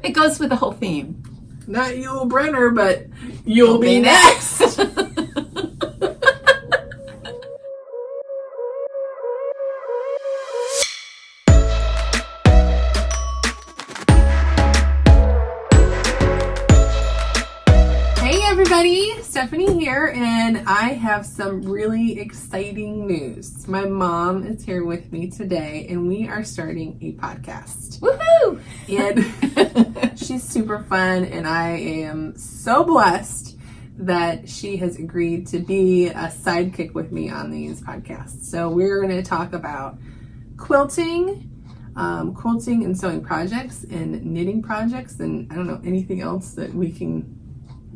It goes with the whole theme. Not Yul Brenner, but you'll be next. Hey everybody, Stephanie here, and I have some really exciting news. My mom is here with me today, and we are starting a podcast. Woohoo! And she's super fun, and I am so blessed that she has agreed to be a sidekick with me on these podcasts. So we're going to talk about quilting and sewing projects and knitting projects, and I don't know, anything else that we can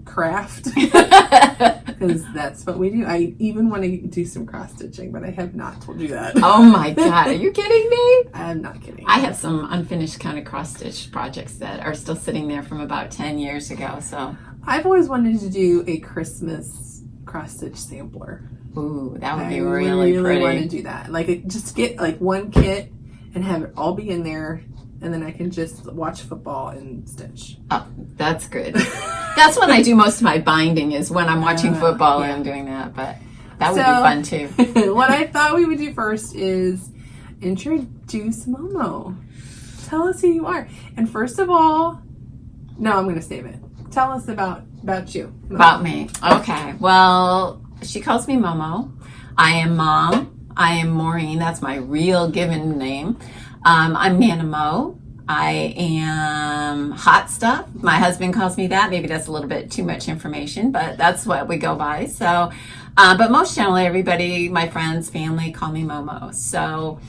craft, because that's what we do. I even want to do some cross stitching, but I have not told you that. Oh my God, are you kidding me? I'm not kidding. I have some unfinished kind of cross stitch projects that are still sitting there from about 10 years ago. So I've always wanted to do a Christmas cross stitch sampler. ooh, that would be I really pretty. want to do that. Like, just get like one kit and have it all be in there, and then I can just watch football and stitch. Oh, that's good. That's when I do most of my binding, is when I'm watching football and I'm doing that. But that would be fun too. What I thought we would do first is introduce Momo. Tell us who you are. And first of all, no, I'm going to save it. Tell us about you. Momo. About me. Okay. Well, she calls me Momo. I am Mom. I am Maureen. That's my real given name. I'm Nana Mo. I am hot stuff. My husband calls me that. Maybe that's a little bit too much information, but that's what we go by. So, but most generally, everybody, my friends, family, call me Momo. So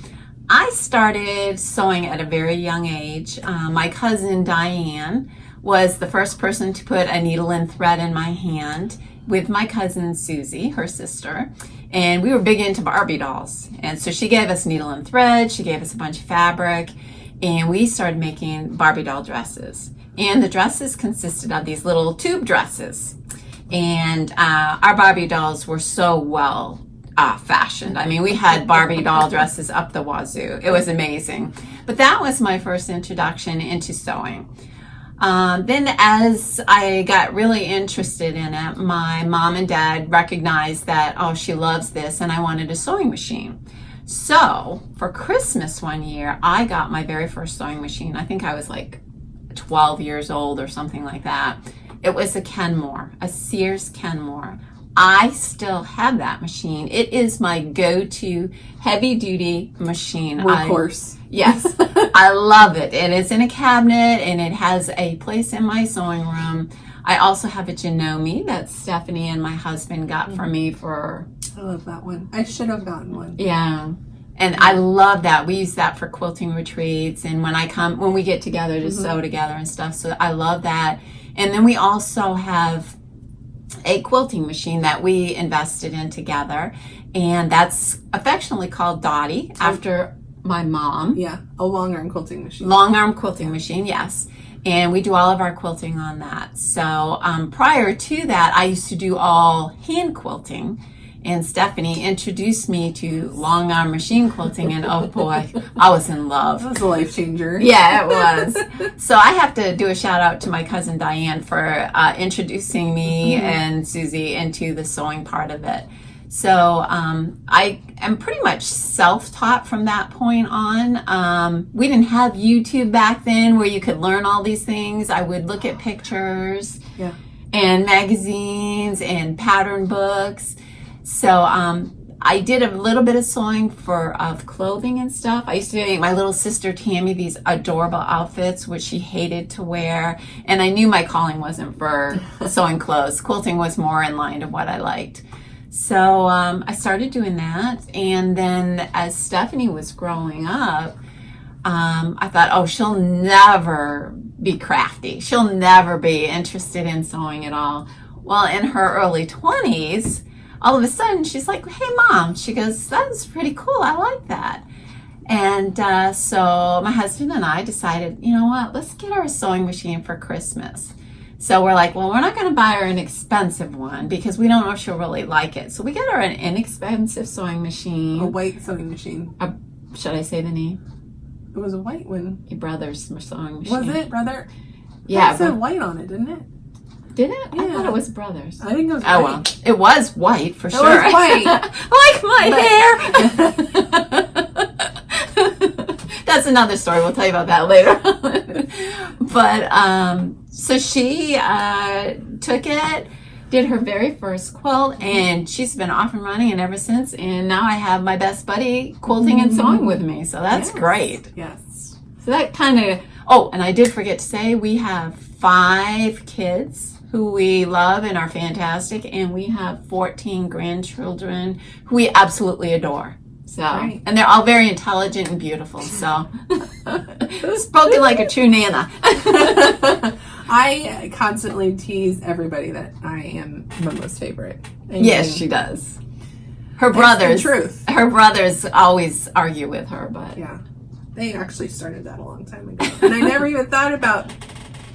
I started sewing at a very young age. My cousin Diane was the first person to put a needle and thread in my hand with my cousin Susie, her sister. And we were big into Barbie dolls. And so she gave us needle and thread. She gave us a bunch of fabric. And we started making Barbie doll dresses. And the dresses consisted of these little tube dresses. And our Barbie dolls were so well fashioned. I mean, we had Barbie doll dresses up the wazoo. It was amazing. But that was my first introduction into sewing. Then as I got really interested in it, my mom and dad recognized that, oh, she loves this, and I wanted a sewing machine. So for Christmas one year, I got my very first sewing machine. I think I was like 12 years old or something like that. It was a Kenmore, a Sears Kenmore. I still have that machine. It is my go-to heavy-duty machine. Workhorse. Yes, I love it. And it's in a cabinet, and it has a place in my sewing room. I also have a Janome that Stephanie and my husband got for me for... I love that one. I should have gotten one. Yeah. And I love that. We use that for quilting retreats, and when we get together to sew together and stuff. So I love that. And then we also have a quilting machine that we invested in together, and that's affectionately called Dottie, after my mom. Yeah, a long arm quilting machine. Long arm quilting machine, yes. And we do all of our quilting on that. So prior to that, I used to do all hand quilting, and Stephanie introduced me to long arm machine quilting, and oh boy, I was in love. That was a life changer. Yeah, it was. So I have to do a shout out to my cousin Diane for introducing me and Susie into the sewing part of it. So I am pretty much self-taught from that point on. We didn't have YouTube back then where you could learn all these things. I would look at pictures and magazines and pattern books. So I did a little bit of sewing of clothing and stuff. I used to make my little sister Tammy these adorable outfits, which she hated to wear. And I knew my calling wasn't for sewing clothes. Quilting was more in line to what I liked. So I started doing that. And then as Stephanie was growing up, I thought, oh, she'll never be crafty. She'll never be interested in sewing at all. Well, in her early 20s, all of a sudden she's like, hey Mom, she goes, that's pretty cool, I like that. And so my husband and I decided, you know what, let's get her a sewing machine for Christmas. So we're like, well, we're not going to buy her an expensive one because we don't know if she'll really like it. So we got her an inexpensive sewing machine. A white sewing machine. Should I say the name? It was a white one. Your brother's sewing machine. Was it, brother? Yeah. It said white on it, didn't it? Did it? Yeah. I thought it was brothers. I think it was Oh, white. well. It was white for sure. It was white. Like my hair. That's another story. We'll tell you about that later. But, so she took it, did her very first quilt, and she's been off and running and ever since. And now I have my best buddy quilting and sewing with me. So that's great. Yes. So that kind of, oh, and I did forget to say, we have 5 kids who we love and are fantastic, and we have 14 grandchildren who we absolutely adore. So, Right. and they're all very intelligent and beautiful. So, spoken like a true Nana. I constantly tease everybody that I am Momo's favorite. Yes, she does. Her It's brothers, the truth. her brothers always argue with her, but Yeah. They actually started that a long time ago. And I never even thought about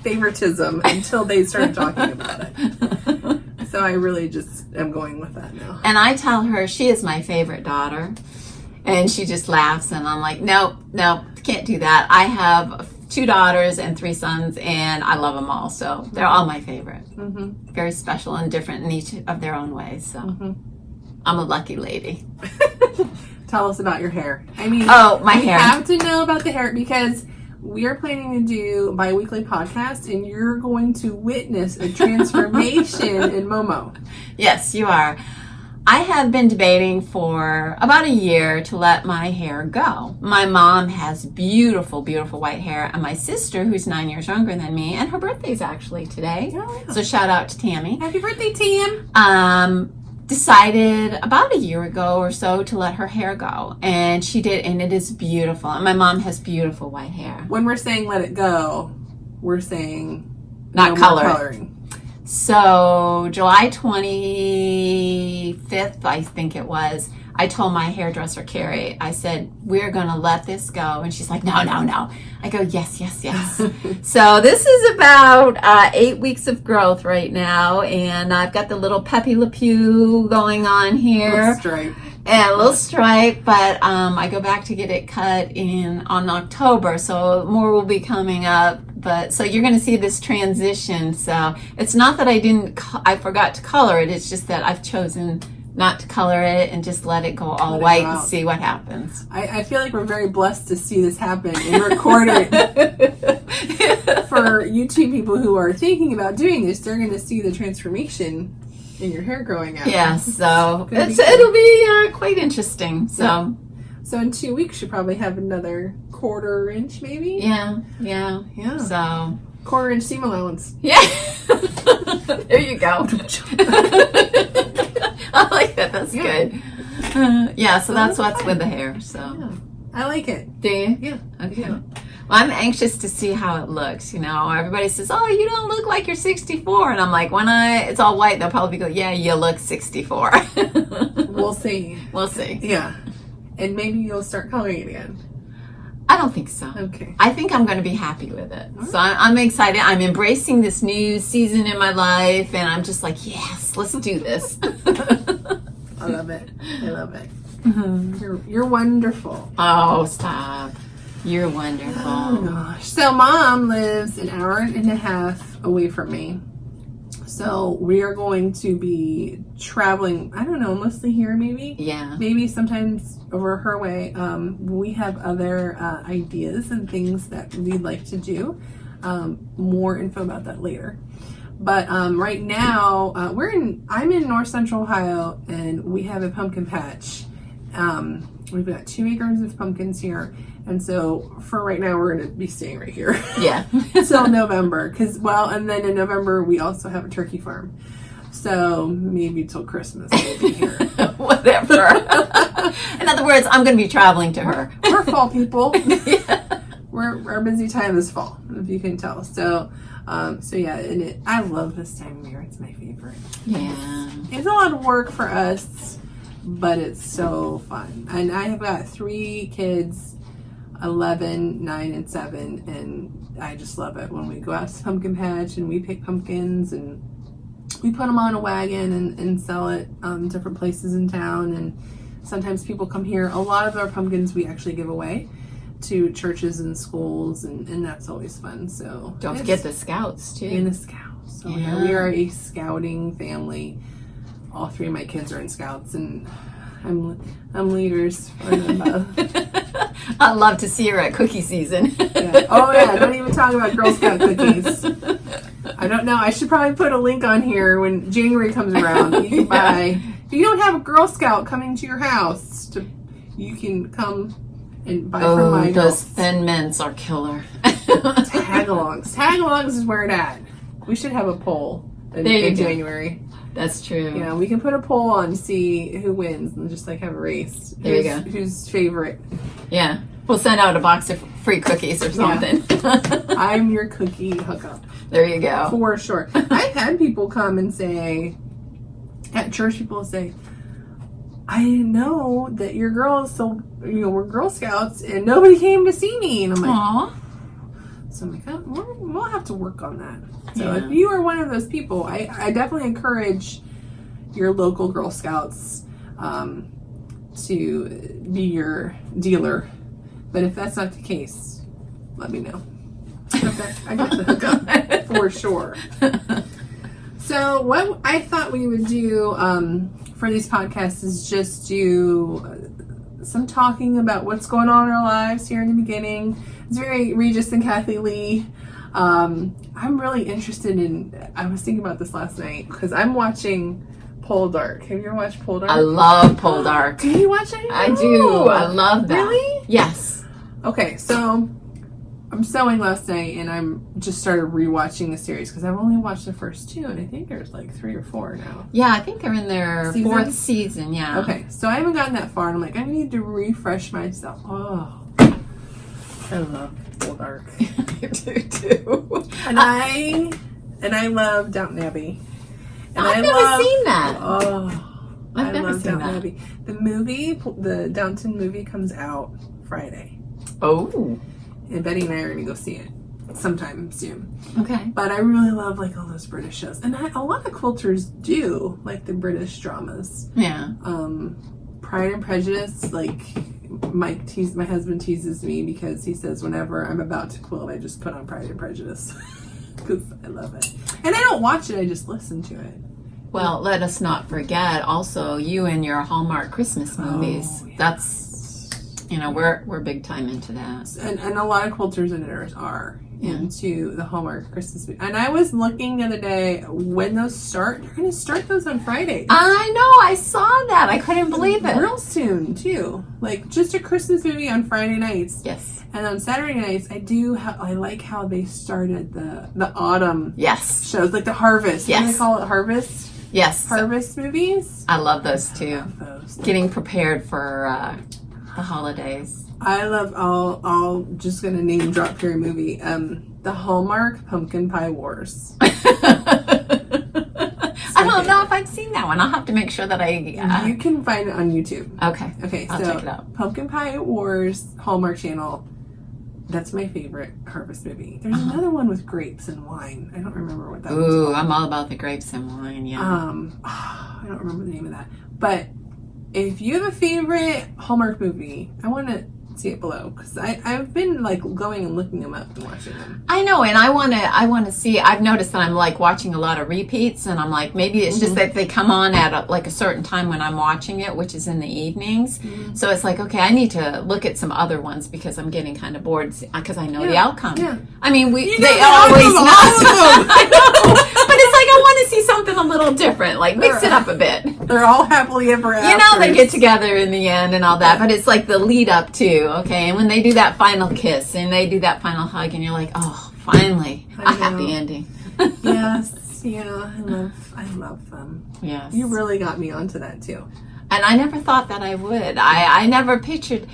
favoritism until they started talking about it. So I really just am going with that now. and I tell her she is my favorite daughter, and she just laughs, and I'm like, nope, can't do that. I have 2 daughters and 3 sons, and I love them all, so they're all my favorite. Mm-hmm. Very special and different in each of their own ways. So Mm-hmm. I'm a lucky lady. Tell us about your hair. I mean, Oh, my we hair. have to know about the hair because we are planning to do bi-weekly podcast, and you're going to witness a transformation in Momo. Yes, you are. I have been debating for about a year to let my hair go. My mom has beautiful, beautiful white hair, and my sister, who's 9 years younger than me, and her birthday's actually today. Oh, yeah. So shout out to Tammy. Happy birthday, Tam! Decided about a year ago or so to let her hair go, and she did, and it is beautiful. And my mom has beautiful white hair. When we're saying let it go, we're saying Not no more color it. coloring. So July 25th, I think it was, I told my hairdresser, Carrie, I said, we're going to let this go. And she's like, no. I go, yes. So this is about 8 weeks of growth right now. And I've got the little Pepe Le Pew going on here. Little stripe. And a little stripe, but I go back to get it cut on October, so more will be coming up. But so you're going to see this transition. So it's not that I forgot to color it. It's just that I've chosen not to color it and just let it go all Let it white go and out. see what happens. I feel like we're very blessed to see this happen and record it. For YouTube people who are thinking about doing this, they're going to see the transformation in your hair growing out. Yeah, so gonna be it'll be quite interesting. So Yeah. So in 2 weeks, you probably have another 1/4 inch, maybe? yeah. Yeah. So 1/4 inch seam allowance. yeah, there you go. I like that. That's Yeah. good. Yeah, so that's what's fun. with the hair. So Yeah. I like it. do you? Yeah. Okay. Yeah. Well, I'm anxious to see how it looks. You know, everybody says, "Oh, you don't look like you're 64," and I'm like, when it's all white, they'll probably go, "Yeah, you look 64." We'll see. We'll see. Yeah. And maybe you'll start coloring it again. I don't think so. Okay. I think I'm going to be happy with it. So I'm excited. I'm embracing this new season in my life, and I'm just like, yes, let's do this. I love it. I love it. You're wonderful. Oh, stop. You're Oh wonderful. gosh. So Mom lives an hour and a half away from me. So we are going to be traveling, I don't know, mostly here maybe. Yeah. Maybe sometimes over her way. We have other ideas and things that we'd like to do. More info about that later. But right now, I'm in North Central Ohio, and we have a pumpkin patch. We've got 2 acres of pumpkins here, and so for right now, we're going to be staying right here Yeah. until November. And then in November, we also have a turkey farm. So maybe till Christmas we'll be here. Whatever. In other words, I'm going to be traveling to her. We're fall people. Yeah. Our busy time is fall, if you can tell. So yeah, and I love this time of year. It's my favorite. Yeah. It's a lot of work for us, but it's so fun. And I have got 3 kids, 11, 9, and 7, and I just love it when we go out to pumpkin patch and we pick pumpkins and we put them on a wagon and sell it different places in town. And sometimes people come here. A lot of our pumpkins we actually give away to churches and schools, and that's always fun. So don't forget the Scouts too. And the Scouts. So yeah, we are a scouting family. All 3 of my kids are in Scouts, and I'm leaders for them both. I'd love to see her at cookie season. Yeah. Oh yeah, don't even talk about Girl Scout cookies. I don't know. I should probably put a link on here when January comes around. You can buy. If you don't have a Girl Scout coming to your house, you can come and buy from my those Thin Mints are killer. Tagalongs. Tagalongs is where it at. We should have a poll in January. That's true. Yeah, we can put a poll on to see who wins and just like have a race. There you go. Who's favorite? Yeah. We'll send out a box of free cookies or something. Yeah. I'm your cookie hookup. There you go. For sure. I've had people come and say, at church, people say, I didn't know that your girls, so, we're Girl Scouts and nobody came to see me. And I'm like, aww. So I'm like, we'll have to work on that. So if you are one of those people, I definitely encourage your local Girl Scouts to be your dealer. But if that's not the case, let me know. I got the hookup for sure. So what I thought we would do for these podcasts is just do some talking about what's going on in our lives here in the beginning. It's very Regis and Kathy Lee. I'm really interested in, I was thinking about this last night because I'm watching Pole Dark. Have you ever watched Pole Dark? I love Pole Dark. Do you watch it? I do. I love that. Really? Yes. Okay, so I'm sewing last night and I'm just started rewatching the series because I've only watched the first 2 and I think there's like 3 or 4 now. Yeah, I think they're in their 4th season. Yeah. Okay, so I haven't gotten that far and I'm like, I need to refresh myself. Oh, I love Pole Dark. I do too. And I love Downton Abbey. And I've never seen that. Oh, I've never seen that. Abbey. The movie, the Downton movie comes out Friday. Oh. And Betty and I are going to go see it sometime soon. Okay. But I really love like all those British shows. And a lot of quilters do like the British dramas. Yeah. Pride and Prejudice, like my husband teases me because he says whenever I'm about to quilt, I just put on Pride and Prejudice because I love it. And I don't watch it, I just listen to it. Well, let us not forget also you and your Hallmark Christmas movies. Oh, yeah. That's, we're big time into that. And a lot of quilters and knitters are into the Hallmark Christmas movie. And I was looking the other day when those start. They're going to start those on Friday. I know. I saw that. I couldn't believe it. Real soon too. Like just a Christmas movie on Friday nights. Yes. And on Saturday nights, I like how they started the autumn shows, like the harvest. Yes. What do they call it? Harvest? Yes. Harvest movies? I love those too. Those. Getting prepared for the holidays. I love I'll just gonna name drop your movie. The Hallmark Pumpkin Pie Wars. I don't know if I've seen that one. I'll have to make sure that you can find it on YouTube. Okay. I'll check it out. Pumpkin Pie Wars, Hallmark Channel. That's my favorite harvest movie. There's another one with grapes and wine. I don't remember what that was. Ooh, I'm all about the grapes and wine, yeah. I don't remember the name of that. But if you have a favorite Hallmark movie, I want to see it below because I've been like going and looking them up and watching them. I know, and I want to see. I've noticed that I'm like watching a lot of repeats, and I'm like maybe it's just that they come on at a certain time when I'm watching it, which is in the evenings. So it's like, okay, I need to look at some other ones because I'm getting kind of bored because I know the outcome. Yeah. I mean, they always know. I know, but it's like I want to see something a little different, like mix it up a bit. They're all happily ever after. They get together in the end and all that, but it's like the lead up to. Okay, and when they do that final kiss and they do that final hug and you're like, oh, finally, a happy ending. Yes, yeah, I love them. Yes. You really got me onto that too. And I never thought that I would. I never pictured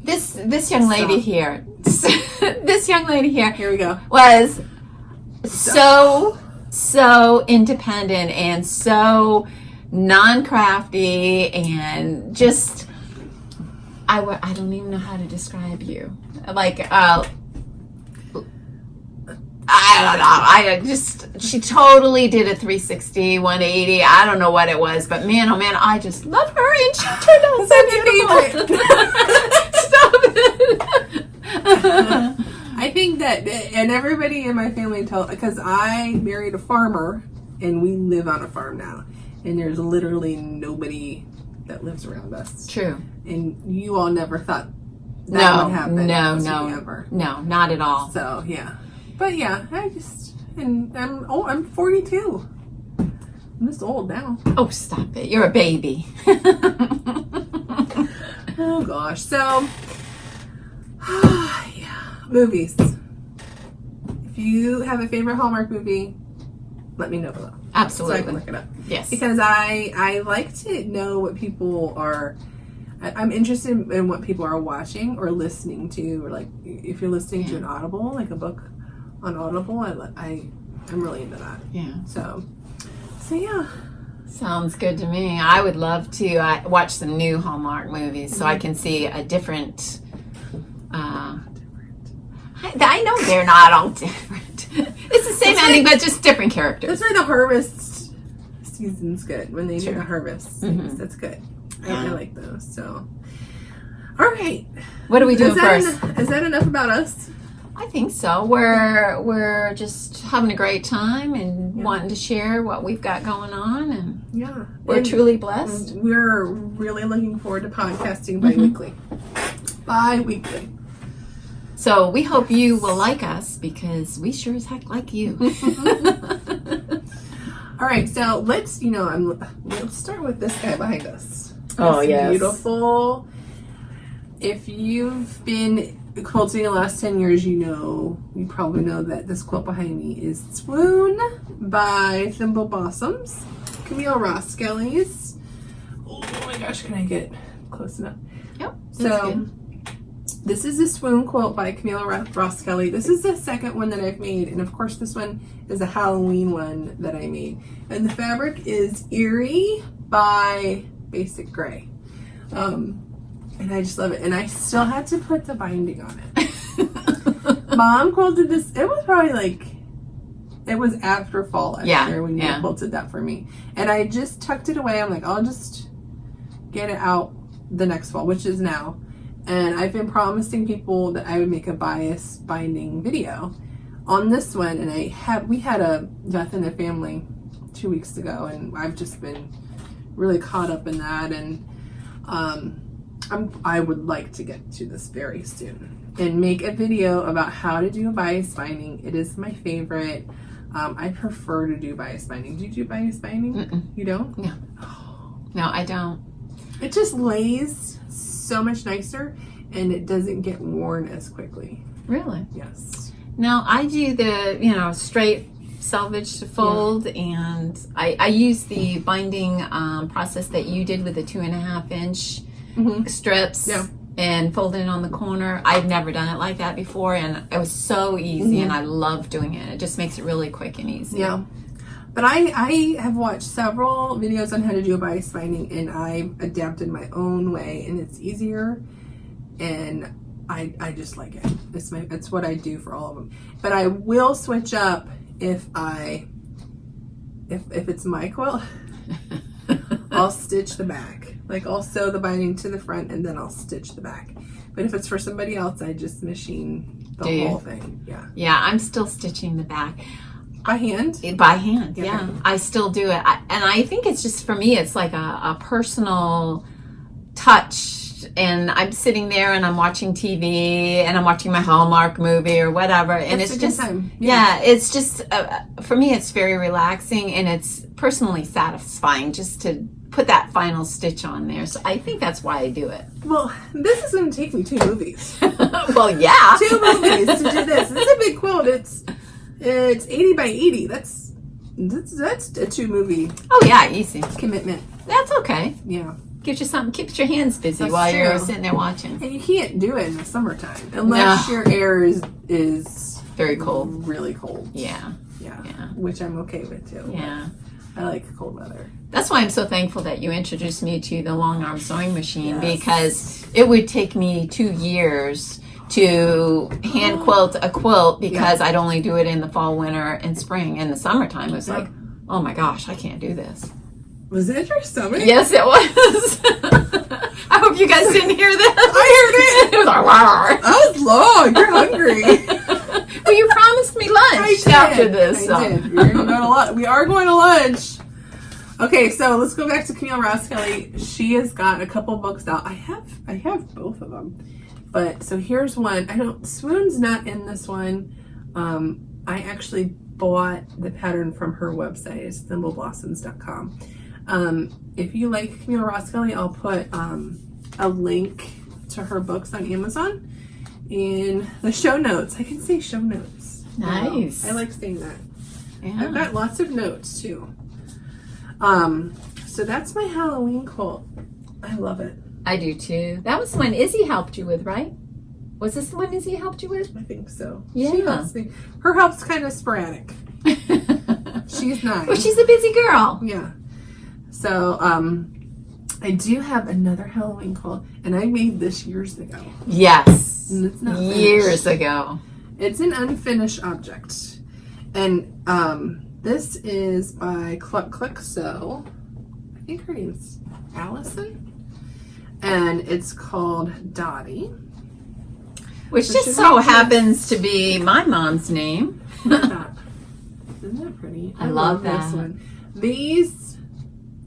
this young lady here. This young lady here. Here we go. Was so independent and so non-crafty and just I don't even know how to describe you. Like, I don't know. She totally did a 360, 180. I don't know what it was, but man, oh man, I just love her and she turned out so beautiful. Stop it. I think that, and everybody in my family because I married a farmer and we live on a farm now, and there's literally nobody that lives around us. True. And you all never thought that would happen. No, ever. No, not at all. So yeah, but yeah, I'm 42. I'm just old now. Oh, stop it! You're a baby. Oh gosh. So yeah, movies. If you have a favorite Hallmark movie, let me know below. Absolutely. So I can look it up. Yes. Because I like to know what people are. I'm interested in what people are watching or listening to, or like if you're listening to an Audible, like a book on Audible, I'm really into that. Yeah. So yeah. Sounds good to me. I would love to watch some new Hallmark movies so I can see a different. I know they're not all different. It's the same ending, but just different characters. That's why the harvest season's good, when they do the harvest. Mm-hmm. That's good. I like those. So, all right. What are we doing first? Is that enough about us? I think so. We're just having a great time and wanting to share what we've got going on, and we're truly blessed. We're really looking forward to podcasting bi-weekly. Bi-weekly. So we hope you will like us, because we sure as heck like you. All right, so let's start with this guy behind us. Oh, yes. Beautiful. If you've been quilting the last 10 years, you probably know that this quilt behind me is Swoon by Thimble Blossoms. Camille Ross Kelly's. Oh my gosh, can I get close enough? Yep. So this is the Swoon quilt by Camille Ross Kelly. This is the second one that I've made, and of course this one is a Halloween one that I made. And the fabric is Eerie by Basic Gray. And I just love it. And I still had to put the binding on it. Mom quilted this. It was probably it was after fall last year when you quilted that for me. And I just tucked it away. I'm like, I'll just get it out the next fall, which is now. And I've been promising people that I would make a bias binding video on this one. And we had a death in the family 2 weeks ago, and I've just been really caught up in that. And I would like to get to this very soon and make a video about how to do a bias binding. It is my favorite. I prefer to do bias binding. Do you do bias binding? Mm-mm. You don't? No. No, I don't. It just lays so much nicer, and it doesn't get worn as quickly. Really? Yes. No, I do the straight selvage to fold, and I use the binding process that you did with the 2.5 inch strips and fold it on the corner. I've never done it like that before, and it was so easy, and I love doing it. It just makes it really quick and easy. Yeah. But I have watched several videos on how to do a bias binding, and I've adapted my own way, and it's easier, and I just like it. It's what I do for all of them. But I will switch up if it's my quilt. I'll stitch the back. I'll sew the binding to the front, and then I'll stitch the back. But if it's for somebody else, I just machine the whole thing. Yeah. Yeah, I'm still stitching the back. By hand? By hand, yeah. I still do it. And I think it's just, for me, it's like a personal touch. And I'm sitting there and I'm watching TV and I'm watching my Hallmark movie or whatever. And That's it's a just, good time. it's just, for me, it's very relaxing, and it's personally satisfying just to put that final stitch on there. So I think that's why I do it. Well, this is going to take me 2 movies. Well, yeah. 2 movies to do this. It's a big quilt. It's 80 by 80. That's a 2 movie. Oh yeah, easy commitment. That's okay. Yeah. Gives you something, keeps your hands busy That's while true. You're sitting there watching. And you can't do it in the summertime unless your air is very cold. Really cold. Yeah. Which I'm okay with too. Yeah. I like cold weather. That's why I'm so thankful that you introduced me to the long arm sewing machine, because it would take me 2 years to hand quilt a quilt, because I'd only do it in the fall, winter, and spring. In the summertime, it was like, oh my gosh, I can't do this. Was that your stomach? Yes, it was. I hope you guys didn't hear this. I heard it. It was like, "Rawr." That was long. You're hungry. Well, you promised me lunch after this. I did. We are going to lunch. Okay, so let's go back to Camille Ross-Kelly. She has got a couple books out. I have both of them. But so here's one. Swoon's not in this one. I actually bought the pattern from her website. It's thimbleblossoms.com. If you like Camille Ross-Kelly, I'll put a link to her books on Amazon in the show notes. I can say show notes. Nice. I like saying that. Yeah. I've got lots of notes too. So that's my Halloween quilt. I love it. I do too. That was the one Izzy helped you with, right? Was this the one Izzy helped you with? I think so. Yeah. She helps me. Her help's kind of sporadic. She's nice. Well, she's a busy girl. Yeah. So, I do have another Halloween quilt, and I made this years ago. Yes. And it's not years finished. ago. It's an unfinished object. And this is by Cluck. So, I think her name's Allison. And it's called Dottie. Which So just should so we happens to be my mom's name. Isn't that pretty? I love this that. one. These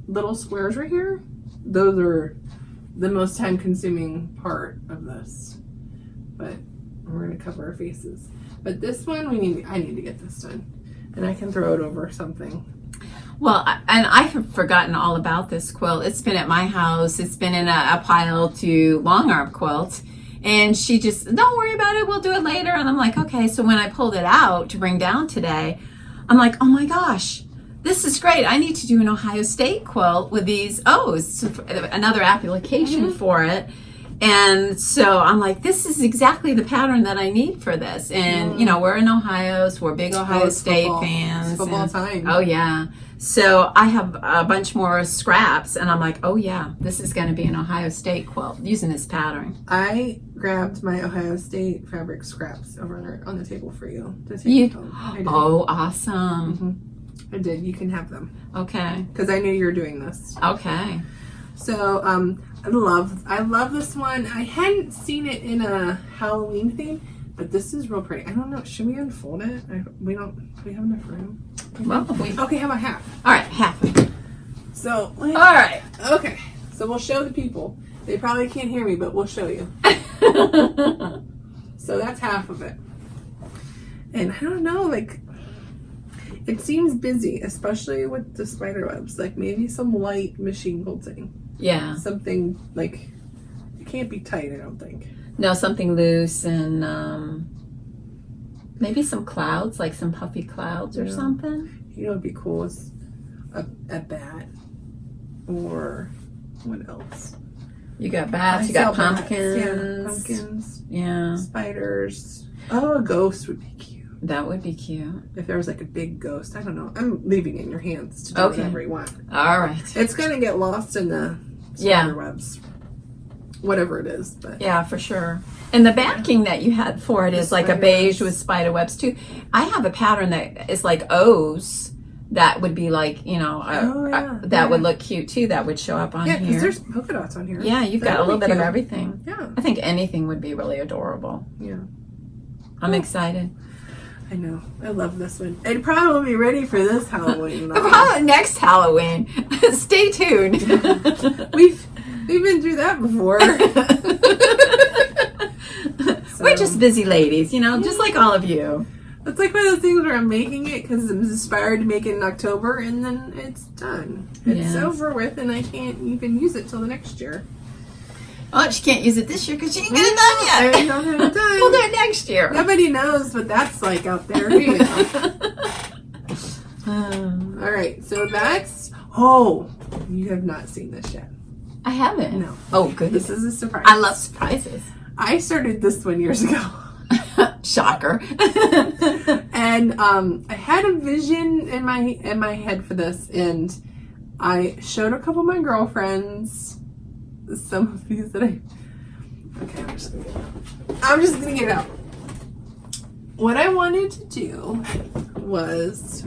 little squares right here, those are the most time consuming part of this. But we're going to cover our faces. But this one, I need to get this done. And I can throw it over something. Well, and I have forgotten all about this quilt. It's been at my house. It's been in a pile to long arm quilt. And she just, don't worry about it. We'll do it later. And I'm like, okay. So when I pulled it out to bring down today, I'm like, oh my gosh, this is great. I need to do an Ohio State quilt with these O's, another application for it. And so I'm like, this is exactly the pattern that I need for this. And, you know, we're in Ohio, so we're big Ohio State football. fans. It's football time. Oh, yeah. So I have a bunch more scraps, and I'm like, oh, yeah, this is going to be an Ohio State quilt using this pattern. I grabbed my Ohio State fabric scraps over on the table for you to take home. I did. Oh, awesome. I did. You can have them. Okay. Because I knew you were doing this. Okay. So, I love this one. I hadn't seen it in a Halloween theme, but this is real pretty. I don't know. Should we unfold it? Do we have enough room? Well, Okay, how about half? all right, half. So, All right. okay. So we'll show the people. They probably can't hear me, but we'll show you. So that's half of it. And I don't know, like, it seems busy, especially with the spider webs. Like maybe some light machine quilting. Yeah. Something like, it can't be tight, I don't think. No, something loose and maybe some clouds, like some puffy clouds or something. You know, it'd be cool is a bat, or what else? You got bats, I you got saw bats. pumpkins. Yeah, pumpkins, Yeah. spiders. Oh, a ghost would be cute. That would be cute. If there was like a big ghost, I don't know. I'm leaving it in your hands to do whatever you want. All right. It's gonna get lost in the spider webs, whatever it is. But Yeah, for sure. And the backing that you had for it is like a spider beige webs. with spider webs too. I have a pattern that is like O's that would be like, you know, that would look cute too. That would show up on yeah, here. because there's polka dots on here. Yeah, you've got a little bit of everything. Yeah, I think anything would be really adorable. yeah. I'm excited. I know. I love this one. I'd probably be ready for this Halloween. though. Probably next Halloween. Stay tuned. We've been through that before. We're just busy ladies, you know, just like all of you. It's like one of those things where I'm making it because I'm inspired to make it in October, and then it's done. It's Yes. over with, and I can't even use it till the next year. Oh, she can't use it this year because she ain't got it done yet. I don't have it done. We'll do it next year. Nobody knows what that's like out there. You know. All right, so that's. Oh, you have not seen this yet. I haven't. No. Oh, good. This is a surprise. I love surprises. I started this one years ago. Shocker. And I had a vision in my head for this, and I showed a couple of my girlfriends some of these that okay, I'm just gonna get it out. What I wanted to do was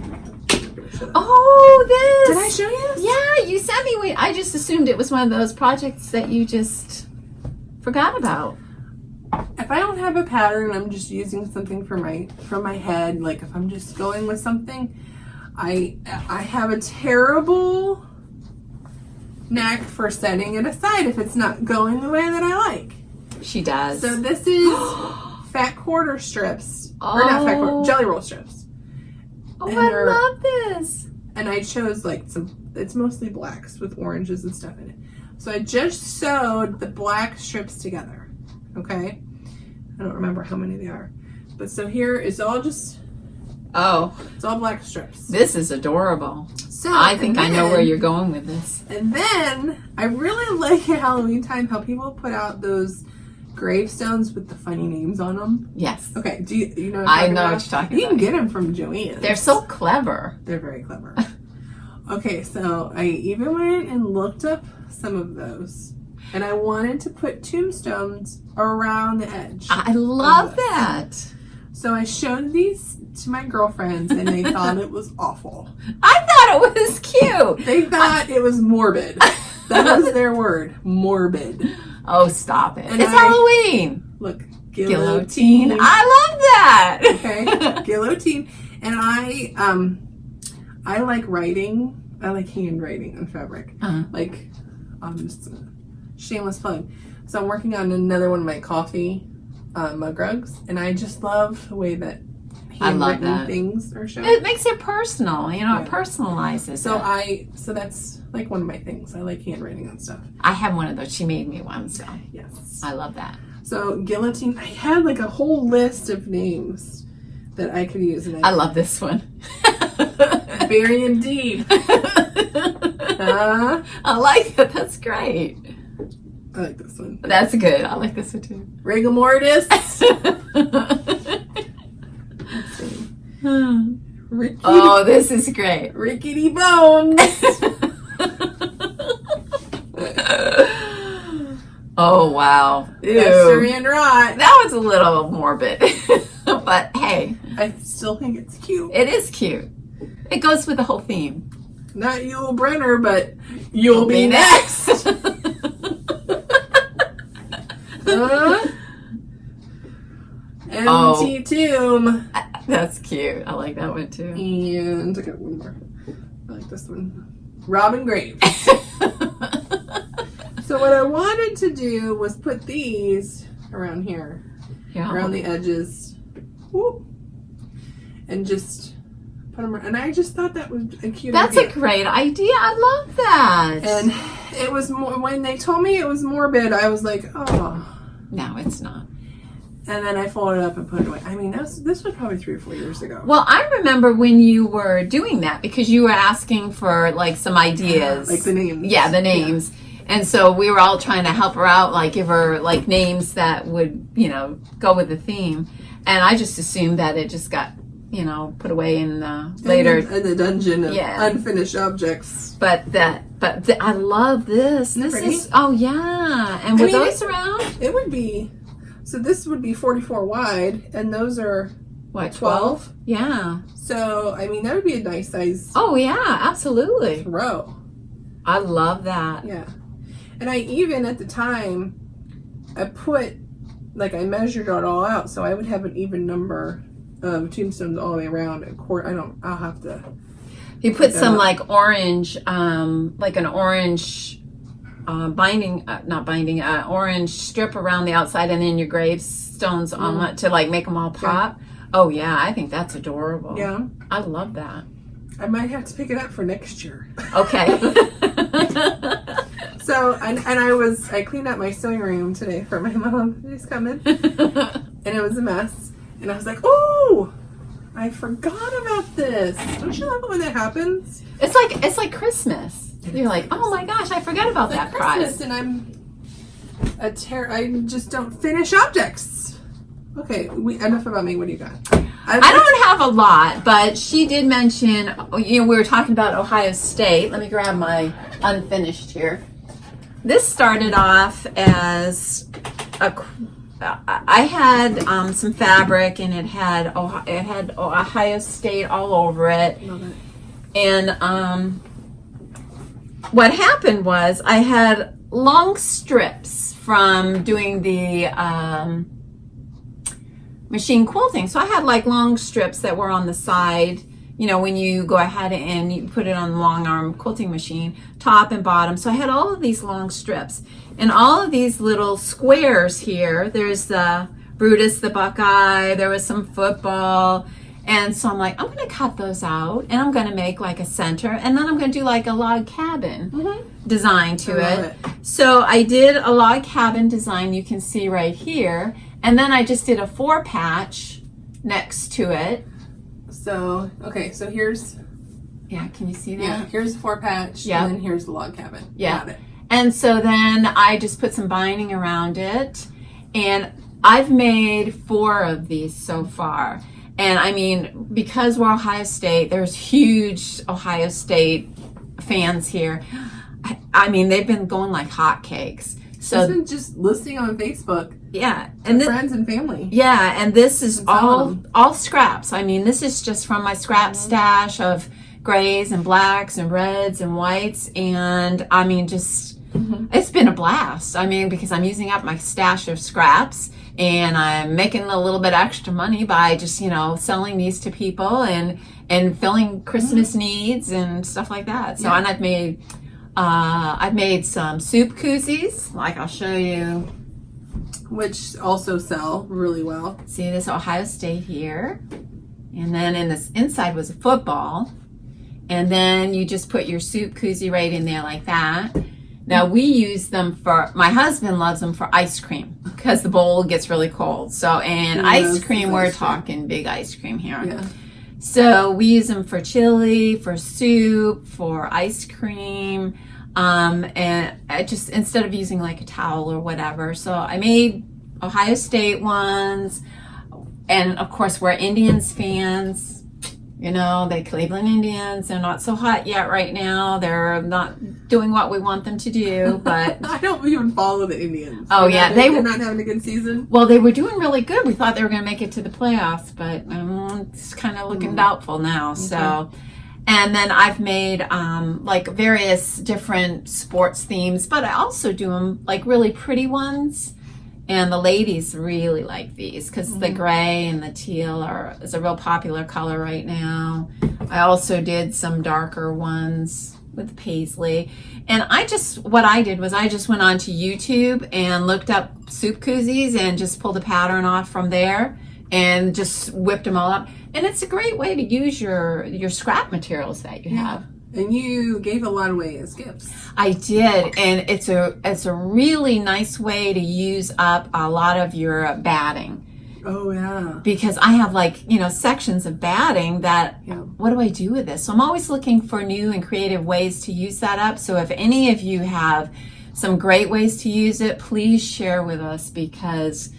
gonna show them. Oh, this. Did I show you this? Yeah, you sent me. I just assumed it was one of those projects that you just forgot about. If I don't have a pattern, I'm just using something from my head. Like if I'm just going with something, I have a terrible knack for setting it aside if it's not going the way that I like. She does. So this is fat quarter strips, or not fat quarter, jelly roll strips. Oh, And I love this. And I chose like it's mostly blacks with oranges and stuff in it. So I just sewed the black strips together. Okay, I don't remember how many they are, but so here it's all just it's all black strips. This is adorable. So I think I know where you're going with this. And then I really like at Halloween time how people put out those gravestones with the funny names on them. Yes. Okay. Do you know? I know what you're talking about. You can get them from Joann's. They're so clever. They're very clever. Okay, so I even went and looked up some of those. And I wanted to put tombstones around the edge. I love that. So I showed these to my girlfriends and they thought it was awful. I thought it was cute. They thought it was morbid. That was their word, morbid. Oh, stop it. And It's Halloween. Look, Guillotine. I love that. Okay, guillotine. And I like writing. I like handwriting on fabric. Like, just shameless plug. So I'm working on another one of my coffee mug rugs, and I just love the way that handwritten things are shown. It makes it personal, you know. Yeah. It personalizes. So that's like one of my things. I like handwriting on stuff. I have one of those. She made me one, so Yes. I love that. So guillotine. I had like a whole list of names that I could use, and I love this one. burying deep. I like it. That's great. I like this one. That's good. I like this one too. Rigor mortis. Oh, this is great. Rickety bones. Oh, wow. Esther and rot. That was a little morbid. But hey. I still think it's cute. It is cute. It goes with the whole theme. Not Yul Brenner, but you'll be next. Empty tomb. That's cute. I like that one too. And I got one more. I like this one. Robin Graves. So what I wanted to do was put these around here. Yeah. Around the edges. Whoop. And just put them around. And I just thought that was a cute idea. That's a great idea. I love that. And it was more, when they told me it was morbid, I was like, oh. No, it's not. And then I folded it up and put it away. I mean, this was probably 3 or 4 years ago. Well, I remember when you were doing that because you were asking for like some ideas. Like the names. Yeah, the names. Yeah. And so we were all trying to help her out, like give her like names that would, you know, go with the theme. And I just assumed that it just got, you know, put away in later. In the dungeon of unfinished objects. But I love this. This is, oh yeah. And with those around? It would be, so this would be 44 wide, and those are, what, 12? Yeah. So, I mean, that would be a nice size. Oh yeah, absolutely. Row. I love that. Yeah. And I even, at the time, I put, like, I measured it all out, so I would have an even number of tombstones all the way around. I'll have to. You put some, like, orange, like an orange orange strip around the outside, and then your gravestones on it to, like, make them all pop. Yeah. Oh, yeah, I think that's adorable. Yeah. I love that. I might have to pick it up for next year. Okay. So, I cleaned out my sewing room today for my mom. She's coming. And it was a mess. And I was like, oh, I forgot about this. Don't you love it when that happens? It's like Christmas. You're like, oh my gosh, I forgot about that prize. And I just don't finish objects. Okay, enough about me. What do you got? I don't have a lot, but she did mention, you know, we were talking about Ohio State. Let me grab my unfinished here. This started off as I had some fabric, and it had Ohio State all over it. Love it. And what happened was I had long strips from doing the machine quilting. So I had like long strips that were on the side, you know, when you go ahead and you put it on the long arm quilting machine, top and bottom. So I had all of these long strips and all of these little squares here. There's the Brutus the Buckeye, there was some football. And so I'm like, I'm going to cut those out and I'm going to make like a center, and then I'm going to do like a log cabin design to it. So I did a log cabin design, you can see right here. And then I just did a 4-patch next to it. So, okay, so here's... Yeah, can you see that? Yeah, here's the 4-patch, Yeah. and then here's the log cabin. Yeah. Got it. And so then I just put some binding around it. And I've made 4 of these so far. And I mean, because we're Ohio State, there's huge Ohio State fans here. I mean, they've been going like hotcakes. So She's been just listing on Facebook. Yeah, And friends and family. Yeah, and this is all scraps. I mean, this is just from my scrap stash of grays and blacks and reds and whites. And I mean, just it's been a blast. I mean, because I'm using up my stash of scraps. And I'm making a little bit extra money by just, you know, selling these to people and filling Christmas needs and stuff like that. So, and I've made some soup koozies, like I'll show you. Which also sell really well. See this Ohio State here. And then in this inside was a football. And then you just put your soup koozie right in there like that. Now we use them for, my husband loves them for ice cream because the bowl gets really cold. So, and ice cream, we're talking big ice cream here. Yeah. So we use them for chili, for soup, for ice cream. And I just, instead of using like a towel or whatever. So I made Ohio State ones. And of course we're Indians fans. You know, the Cleveland Indians, they're not so hot yet right now. They're not doing what we want them to do, but... I don't even follow the Indians. Oh, yeah. They're not having a good season? Well, they were doing really good. We thought they were going to make it to the playoffs, but it's kind of looking doubtful now. Okay. So, and then I've made like various different sports themes, but I also do them like really pretty ones. And the ladies really like these because the gray and the teal is a real popular color right now. I also did some darker ones with paisley. And what I did was I just went onto YouTube and looked up soup koozies and just pulled a pattern off from there and just whipped them all up. And it's a great way to use your scrap materials that you have. And you gave a lot away as gifts. I did, and it's a really nice way to use up a lot of your batting. Oh yeah. Because I have like, you know, sections of batting that, what do I do with this? So I'm always looking for new and creative ways to use that up. So if any of you have some great ways to use it, please share with us because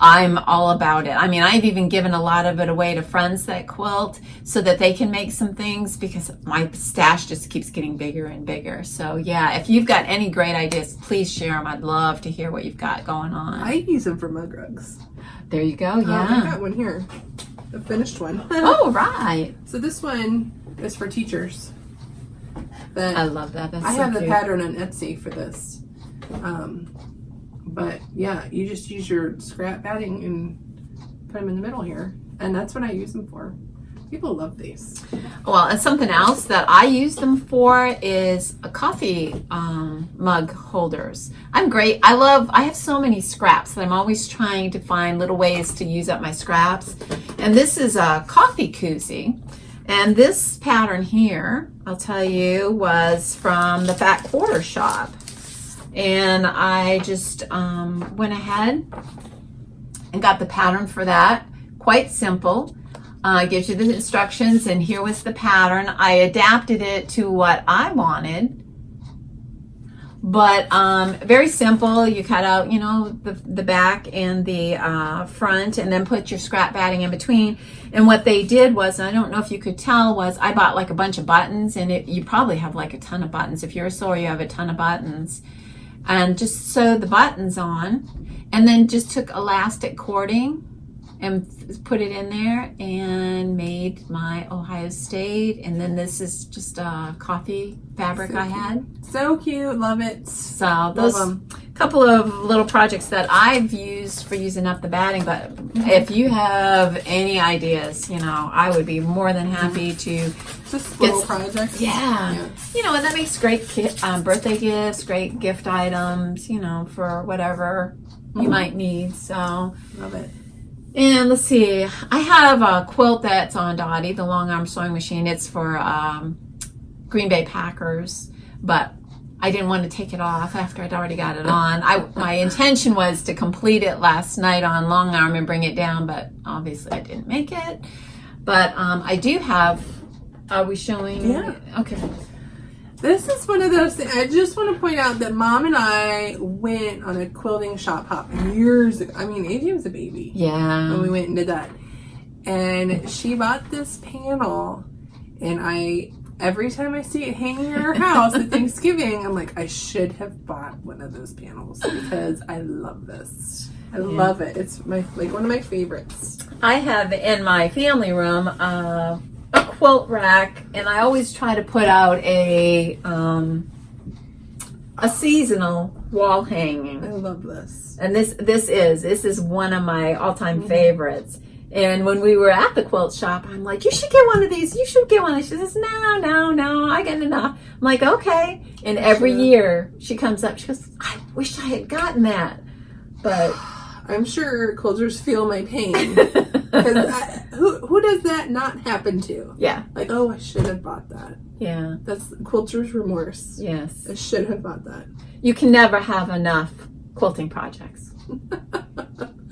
I'm all about it. I mean, I've even given a lot of it away to friends that quilt so that they can make some things because my stash just keeps getting bigger and bigger. So yeah, if you've got any great ideas, please share them. I'd love to hear what you've got going on. I use them for mug rugs. There you go, yeah. I got one here, the finished one. Oh, right. So this one is for teachers. I love that. That's I so have cute. the pattern on Etsy for this. But yeah, you just use your scrap batting and put them in the middle here. And that's what I use them for. People love these. Well, and something else that I use them for is a coffee mug holders. I have so many scraps that I'm always trying to find little ways to use up my scraps. And this is a coffee koozie. And this pattern here, I'll tell you, was from the Fat Quarter Shop. And I just went ahead and got the pattern for that. Quite simple. Gives you the instructions, and here was the pattern. I adapted it to what I wanted, but very simple. You cut out, you know, the back and the front, and then put your scrap batting in between. And what they did was, I don't know if you could tell, was I bought like a bunch of buttons, and you probably have like a ton of buttons. If you're a sewer, you have a ton of buttons. And just sewed the buttons on, and then just took elastic cording and put it in there and made my Ohio State. And then this is just a coffee fabric I had. So cute. Love it. So those couple of little projects that I've used for using up the batting. But if you have any ideas, you know, I would be more than happy to just little projects. Yeah. You know, and that makes great birthday gifts, great gift items, you know, for whatever you might need. So love it. And let's see, I have a quilt that's on Dottie, the long arm sewing machine. It's for Green Bay Packers, but I didn't want to take it off after I'd already got it on. My intention was to complete it last night on long arm and bring it down, but obviously I didn't make it. But I do have, are we showing? Yeah. Okay. This is one of those things. I just want to point out that Mom and I went on a quilting shop hop years ago. I mean, AJ was a baby. Yeah. When we went and did that. And she bought this panel, and every time I see it hanging in her house at Thanksgiving, I'm like, I should have bought one of those panels because I love this. I love it. It's one of my favorites. I have in my family room a quilt rack, and I always try to put out a seasonal wall hanging. I love this. And this is one of my all-time favorites. And when we were at the quilt shop, I'm like, you should get one of these. You should get one. And she says, no, I got enough. I'm like, okay. And every year she comes up, she goes, I wish I had gotten that. But I'm sure quilters feel my pain. Because who does that not happen to? Yeah. Like, oh, I should have bought that. Yeah. That's quilter's remorse. Yes. I should have bought that. You can never have enough quilting projects.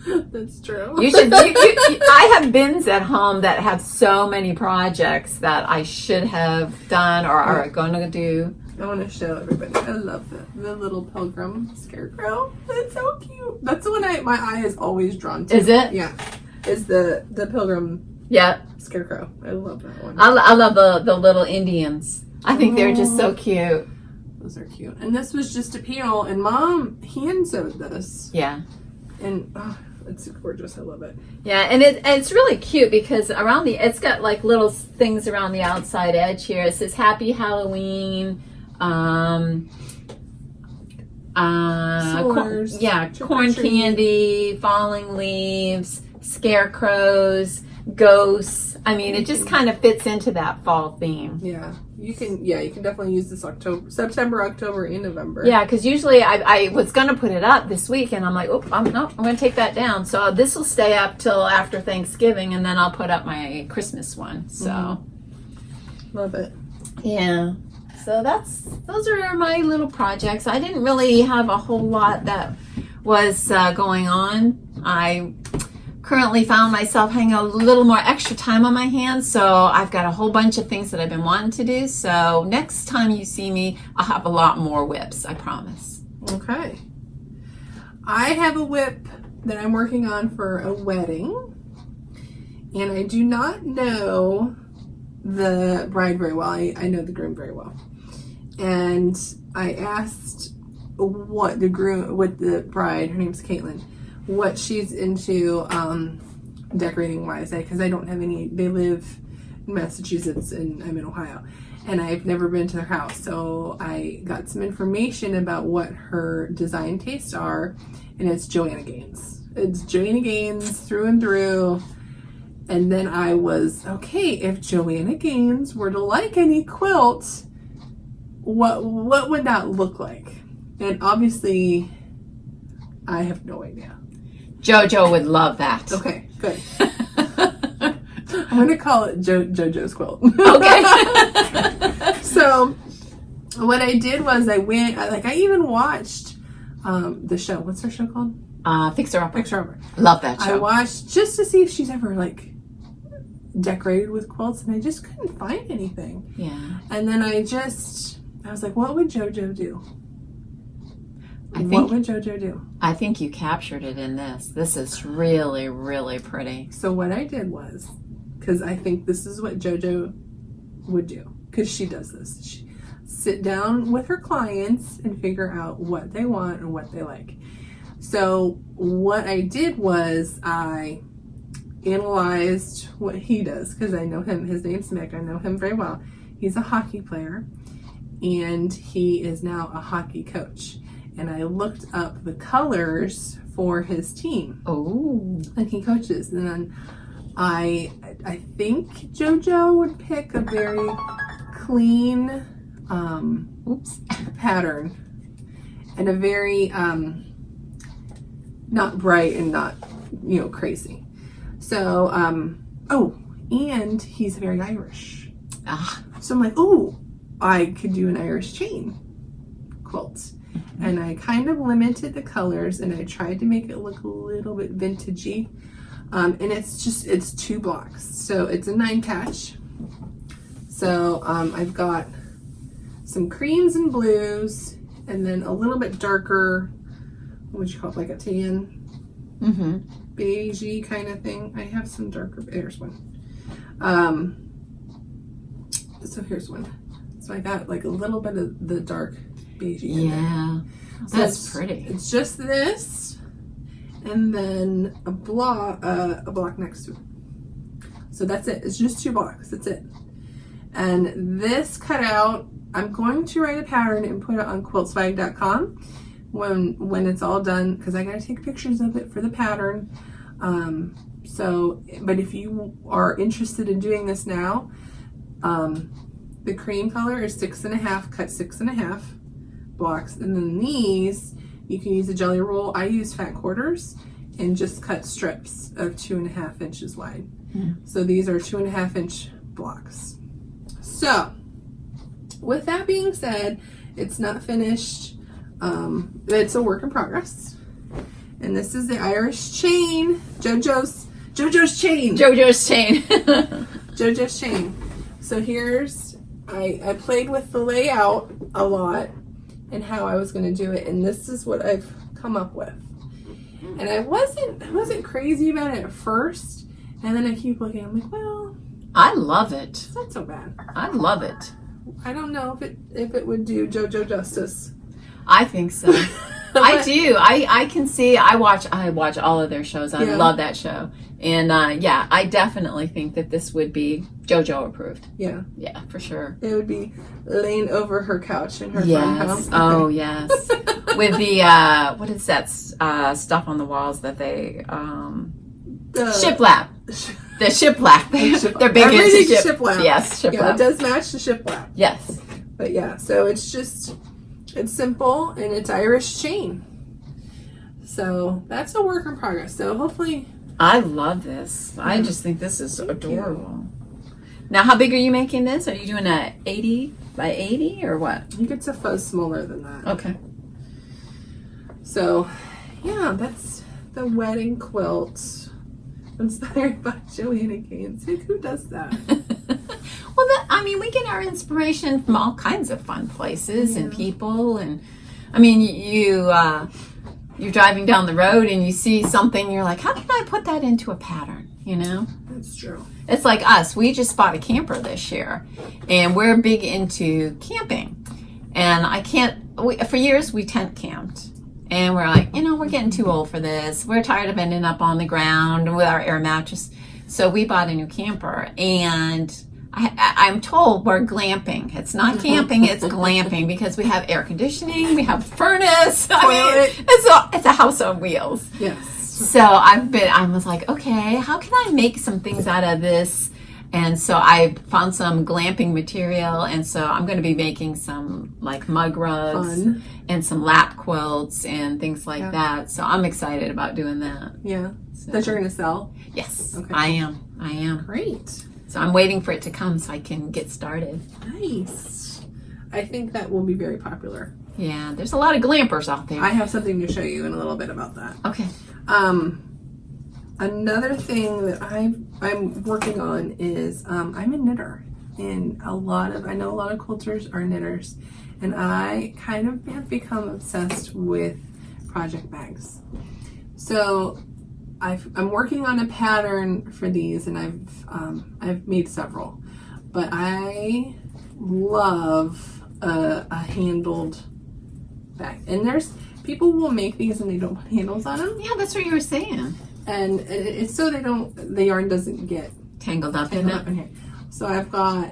That's true. You should. I have bins at home that have so many projects that I should have done or are going to do. I want to show everybody. I love the little pilgrim scarecrow. That's so cute. That's the one my eye is always drawn to. Is it? Yeah. Is the pilgrim scarecrow. I love that one. I love the little Indians. I think they're just so cute. Those are cute. And this was just a panel, and Mom hand sewed this. Yeah. And it's gorgeous. I love it. Yeah, and it's really cute because it's got like little things around the outside edge here. It says Happy Halloween. S'mores, corn candy, falling leaves, scarecrows, ghosts. I mean, it just kind of fits into that fall theme. Yeah, you can definitely use this September, October, and November. Yeah, because usually I was going to put it up this week, and I'm like, I'm going to take that down. So this will stay up till after Thanksgiving, and then I'll put up my Christmas one. So, love it. Yeah. So those are my little projects. I didn't really have a whole lot that was going on. I currently found myself having a little more extra time on my hands, so I've got a whole bunch of things that I've been wanting to do. So next time you see me, I'll have a lot more whips, I promise. Okay. I have a whip that I'm working on for a wedding, and I do not know the bride very well. I know the groom very well. And I asked what the bride, her name's Caitlin, what she's into decorating wise, because I don't have any. They live in Massachusetts and I'm in Ohio, and I've never been to their house. So I got some information about what her design tastes are, and it's Joanna Gaines. It's Joanna Gaines through and through. And then I was, okay, if Joanna Gaines were to like any quilt, what would that look like? And obviously, I have no idea. JoJo would love that. Okay, good. I'm going to call it JoJo's quilt. Okay. So, what I did was I even watched the show. What's her show called? Fixer Upper. Fixer Upper. Love that show. I watched just to see if she's ever decorated with quilts, and I just couldn't find anything. Yeah. And then I was like, what would JoJo do? What would JoJo do? I think you captured it in this. This is really, really pretty. So what I did was, because I think this is what JoJo would do, because she does this. She sit down with her clients and figure out what they want and what they like. So what I did was I analyzed what he does, because I know him. His name's Mick. I know him very well. He's a hockey player, and he is now a hockey coach. And I looked up the colors for his team. Oh. And he coaches. And then I think JoJo would pick a very clean pattern, and a very not bright and not, you know, crazy. So and he's very Irish. So I'm like, oh, I could do an Irish chain quilt. And I kind of limited the colors, and I tried to make it look a little bit vintagey. And it's 2 blocks. So it's a 9 catch. So I've got some creams and blues, and then a little bit darker, what would you call it, like a tan, beigey kind of thing. I have some darker, here's one. So here's one. So I got like a little bit of the dark beigey in there. So That's pretty. It's just this, and then a block next to it. So that's it. It's just 2 blocks. That's it. And this cutout, I'm going to write a pattern and put it on quiltswag.com when it's all done, because I gotta take pictures of it for the pattern. But if you are interested in doing this now, the cream color is 6.5, cut 6.5 blocks, and then these you can use a jelly roll. I use fat quarters and just cut strips of 2.5 inches wide. So these are 2.5 inch blocks. So with that being said, it's not finished. It's a work in progress. And this is the Irish chain, JoJo's chain. JoJo's chain. JoJo's chain. So here's, I played with the layout a lot and how I was going to do it, and this is what I've come up with. And I wasn't crazy about it at first, and then I keep looking. I'm like, well, I love it. it's not so bad. I love it. I don't know if it would do JoJo justice. I think so. I do. I can see. I watch all of their shows. I love that show. And I definitely think that this would be JoJo approved. Yeah, for sure. It would be laying over her couch in her farmhouse. Oh yes. With the what is that stuff on the walls that they shiplap. The shiplap. They're big into shiplap. Yes, shiplap. Yeah, it does match the shiplap. Yes. But yeah, so it's simple, and it's Irish chain. So that's a work in progress. So hopefully. I love this. I just think this is adorable. Now, how big are you making this? Are you doing a 80 by 80 or what? I think it's a fuzz smaller than that. Okay. So, yeah, that's the wedding quilt inspired by Joanna Gaines. Who does that? Well, we get our inspiration from all kinds of fun places and people. And, you're driving down the road and you see something, you're like, how can I put that into a pattern, you know? That's true. It's like us. We just bought a camper this year, and we're big into camping. And for years we tent camped. And we're like, we're getting too old for this. We're tired of ending up on the ground with our air mattress. So we bought a new camper, and I'm told we're glamping. It's not camping, it's glamping, because we have air conditioning, we have furnace. It's a house on wheels. Yes. So I was like, okay, how can I make some things out of this? And so I found some glamping material, and so I'm going to be making some like mug rugs and some lap quilts and things like that. So I'm excited about doing that. Yeah. So. That you're going to sell? Yes, okay. I am. Great. So I'm waiting for it to come so I can get started. Nice. I think that will be very popular. Yeah, there's a lot of glampers out there. I have something to show you in a little bit about that. Okay. Another thing that I'm working on is I'm a knitter, and I know a lot of quilters are knitters, and I kind of have become obsessed with project bags. So I'm working on a pattern for these, and I've made several, but I love a handled bag. And people will make these and they don't put handles on them. Yeah, that's what you were saying. And it's so the yarn doesn't get Tangled up in tangled up in here. So I've got,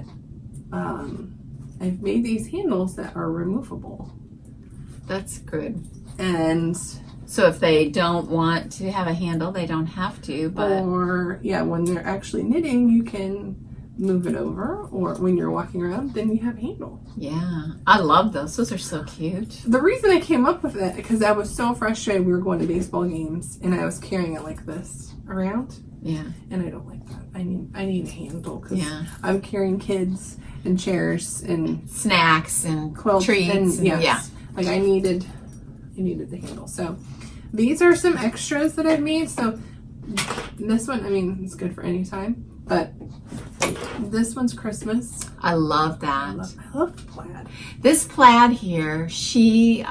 I've made these handles that are removable. That's good. And so if they don't want to have a handle, they don't have to, but or when they're actually knitting, you can move it over, or when you're walking around, then you have a handle. Yeah, I love those. Those are so cute. The reason I came up with that because I was so frustrated. We were going to baseball games and I was carrying it like this around. Yeah, and I don't like that. I need a handle because yeah. I'm carrying kids and chairs and snacks and quilts treats. And, yeah, like I needed the handle. So these are some extras that I've made. So this one, I mean, it's good for any time, but this one's Christmas. I love that. I love plaid. This plaid here, she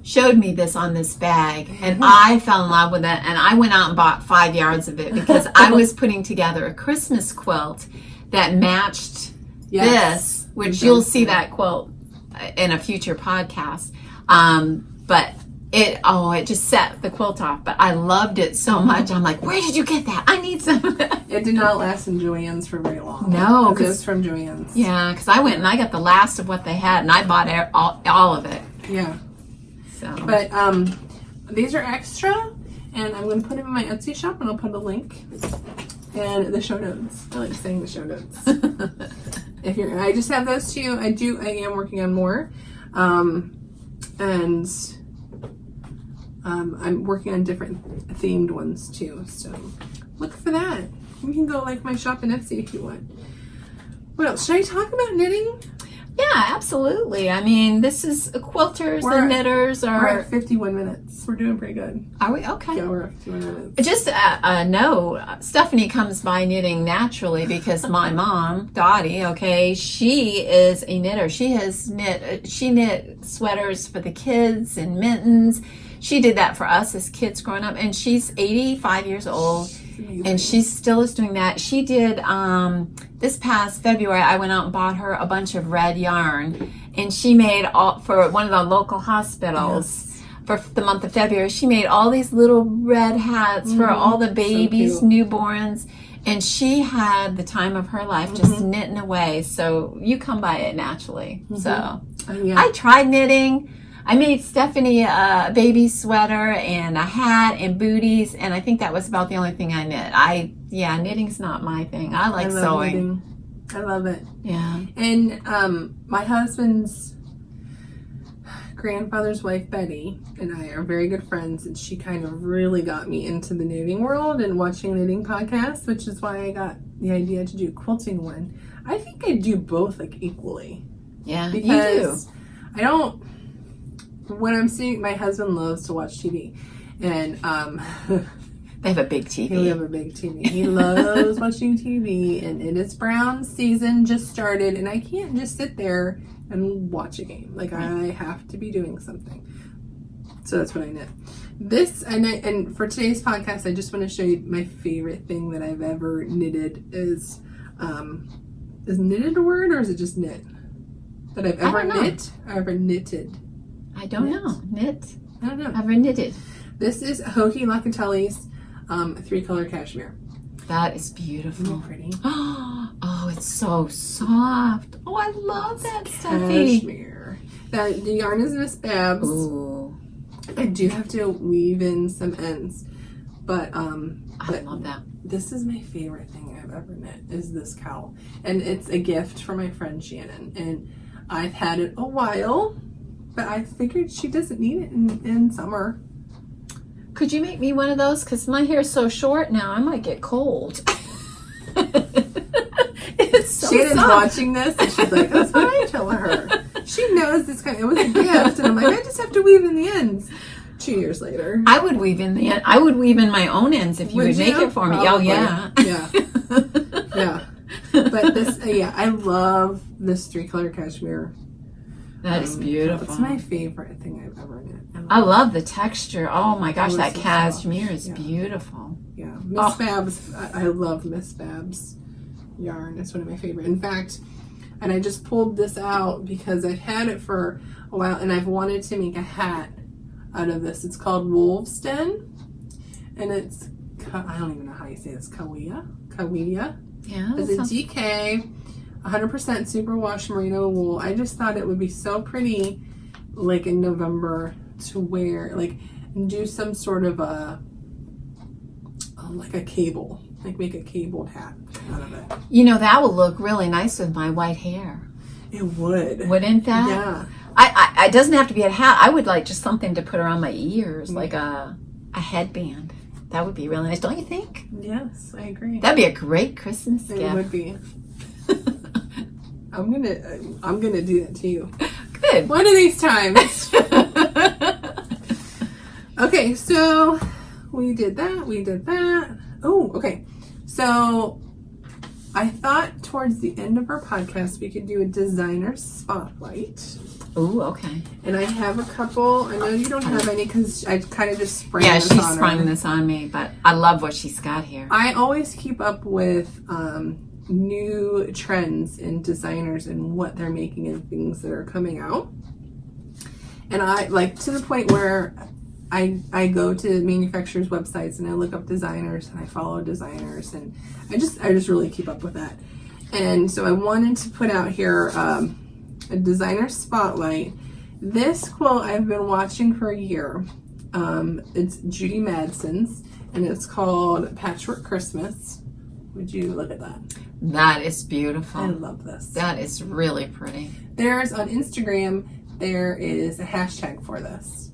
showed me this on this bag, and I fell in love with it, and I went out and bought 5 yards of it because I was putting together a Christmas quilt that matched this, which you'll see that quilt in a future podcast. But it just set the quilt off, but I loved it so much. I'm like, where did you get that? I need some of that. It did not last in Joann's for very long. No, because it was from Joann's. Yeah, because I went and I got the last of what they had, and I bought all of it. Yeah. So, but these are extra, and I'm going to put them in my Etsy shop, and I'll put a link and the show notes. I like saying the show notes. I just have those two. I am working on more, and I'm working on different themed ones too. So look for that. You can go like my shop in Etsy if you want. What else? Should I talk about knitting? Yeah, absolutely. I mean, this is quilters and knitters are... We're at 51 minutes. We're doing pretty good. Are we? Okay. Yeah, we're at 51 minutes. Just no, Stephanie comes by knitting naturally because my mom, Dottie, okay, she is a knitter. She knit sweaters for the kids and mittens. She did that for us as kids growing up, and she's 85 years old. And she still is doing that. She did, this past February, I went out and bought her a bunch of red yarn. And she made, for one of the local hospitals, for the month of February, she made all these little red hats for all the babies, newborns. And she had the time of her life just knitting away. So you come by it naturally. So I tried knitting. I made Stephanie a baby sweater and a hat and booties, and I think that was about the only thing I knit. Knitting's not my thing. I like sewing. Knitting. I love it. Yeah. And my husband's grandfather's wife, Betty, and I are very good friends, and she kind of really got me into the knitting world and watching knitting podcasts, which is why I got the idea to do quilting one. I think I do both like equally. Yeah, because you do. I don't... When I'm seeing, my husband loves to watch TV, and they have a big TV. We have a big TV. He loves watching TV, and it is Brown season just started, and I can't just sit there and watch a game. Like I have to be doing something. So that's what I knit. This and for today's podcast, I just want to show you my favorite thing that I've ever knitted is knitted a word or is it just knit? That I've ever knit or ever knitted. I don't know. Knit? I don't know. Ever knitted? This is Hoki Locatelli's 3-color cashmere. That is beautiful. Isn't it pretty? Oh, it's so soft. Oh, I love that, Steffi. Cashmere. The yarn is Miss Babs. Ooh. I do have to weave in some ends, but I love that. This is my favorite thing I've ever knit is this cowl, and it's a gift from my friend Shannon, and I've had it a while. But I figured she doesn't need it in summer. Could you make me one of those? Because my hair is so short now, I might get cold. It's so Shannon's soft. watching this, and she's like, that's what I tell her. She knows this it was a gift. And I'm like, I just have to weave in the ends. 2 years later. I would weave in my own ends if you would make it for me. Probably. Oh, yeah. Yeah. Yeah. But this, I love this 3-color cashmere. That is beautiful. It's my favorite thing I've ever knit. I love the texture. Oh my gosh, that so cashmere is beautiful. Yeah, Miss Babs. I love Miss Babs yarn. It's one of my favorite. In fact, and I just pulled this out because I've had it for a while, and I've wanted to make a hat out of this. It's called Wolf's Den, and it's, I don't even know how you say this, Kawiya. Yeah. It's a DK, 100% superwash merino wool. I just thought it would be so pretty, like in November, to wear, like, and do some sort of like a cable, like make a cabled hat out of it. You know, that would look really nice with my white hair. It would. Wouldn't that? Yeah. It doesn't have to be a hat. I would like just something to put around my ears, like a headband. That would be really nice, don't you think? Yes, I agree. That'd be a great Christmas gift. It would be. I'm gonna do that to you. Good. One of these times. Okay, so we did that. Oh, okay. So I thought towards the end of our podcast we could do a designer spotlight. Ooh, okay. And I have a couple. I know you don't have any because I kind of just sprang this she on sprung her. this on me, but I love what she's got here. I always keep up with new trends in designers and what they're making and things that are coming out. And I like to the point where I go to manufacturers' websites and I look up designers and I follow designers and I just really keep up with that. And so I wanted to put out here a designer spotlight. This quilt I've been watching for a year. It's Judy Madsen's and it's called Patchwork Christmas. Would you look at that? That is beautiful. I love this. That is really pretty. There's on Instagram, there is a hashtag for this.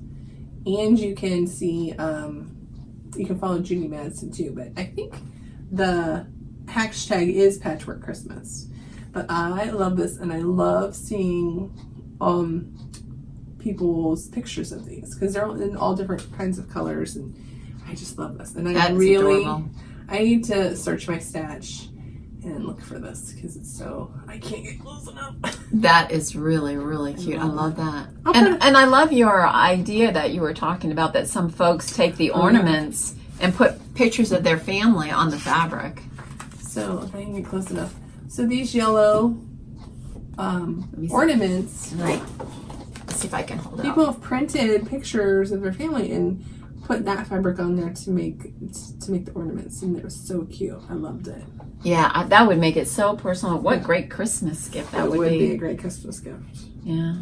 And you can see, you can follow Judy Madsen too, but I think the hashtag is Patchwork Christmas. But I love this and I love seeing people's pictures of these because they're in all different kinds of colors and I just love this. And That's adorable. I need to search my stash and look for this because it's so, I can't get close enough. That is really, really cute. I love that. Okay. And I love your idea that you were talking about that some folks take the ornaments and put pictures of their family on the fabric. So if I can get close enough. So these yellow ornaments, Right. Let's see if I can hold it people up. have printed pictures of their family and put that fabric on there to make the ornaments, and they're so cute. I loved it. Yeah, that would make it so personal. What great Christmas gift that would be be. a great Christmas gift. Yeah.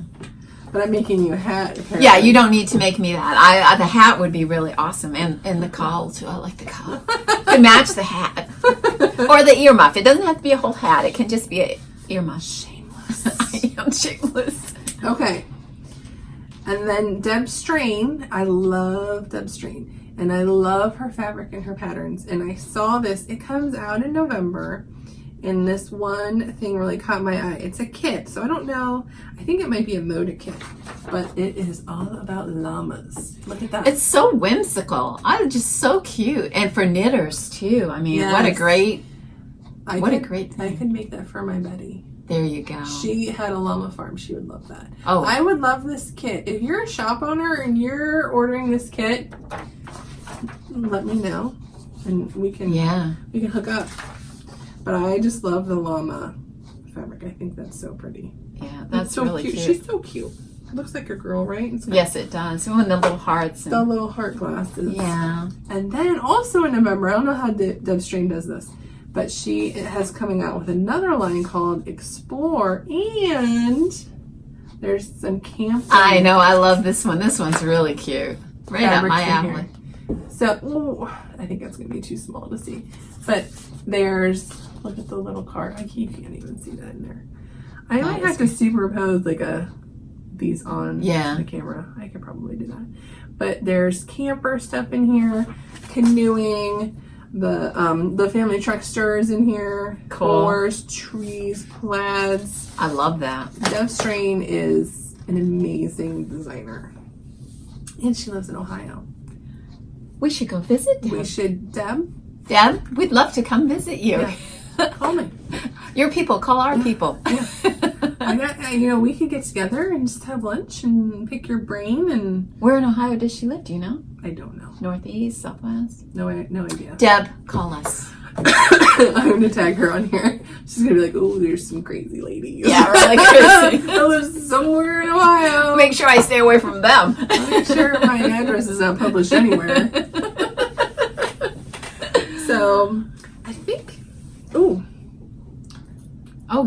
But I'm making you a hat. Apparently. Yeah, you don't need to make me that. The hat would be really awesome, and the cowl too. I like the cowl. To match the hat or the earmuff. It doesn't have to be a whole hat. It can just be an earmuff. Shameless. I am shameless. Okay. And then Deb Strain. I love Deb Strain. And I love her fabric and her patterns. And I saw this. It comes out in November. And this one thing really caught my eye. It's a kit. So I don't know. I think it might be a Moda kit. But it is all about llamas. Look at that. It's so whimsical. Just so cute. And for knitters too. I mean, what a great thing. I could make that for my Betty. There you go. She had a llama farm. She would love that. Oh. I would love this kit. If you're a shop owner and you're ordering this kit, let me know. And we can hook up. But I just love the llama fabric. I think that's so pretty. Yeah, that's so really cute. She's so cute. It looks like a girl, right? Yes, it does. Oh, and the little hearts. The little heart glasses. Yeah. And then also in November, I don't know how Deb Strain does this, but she has coming out with another line called Explore, and there's some camping. I know. I love this one. This one's really cute. Right up my alley. So, I think that's going to be too small to see. But there's, look at the little card. You can't even see that in there. I might have to superimpose like these on the camera. I could probably do that. But there's camper stuff in here, canoeing, the family trucksters in here, cores, trees, plaids. I love that. Deb Strain is an amazing designer. And she lives in Ohio. We should go visit Deb. We should, Deb, we'd love to come visit you. Yeah. Call me. Your people, call our people. Yeah. We could get together and just have lunch and pick your brain. And where in Ohio does she live? Do you know? I don't know. Northeast, Southwest? No idea. Deb, call us. I'm going to tag her on here. She's going to be like, oh, there's some crazy lady. Yeah, really crazy. I live somewhere in Ohio. Make sure I stay away from them. I'll make sure my address is not published anywhere. So I think, oh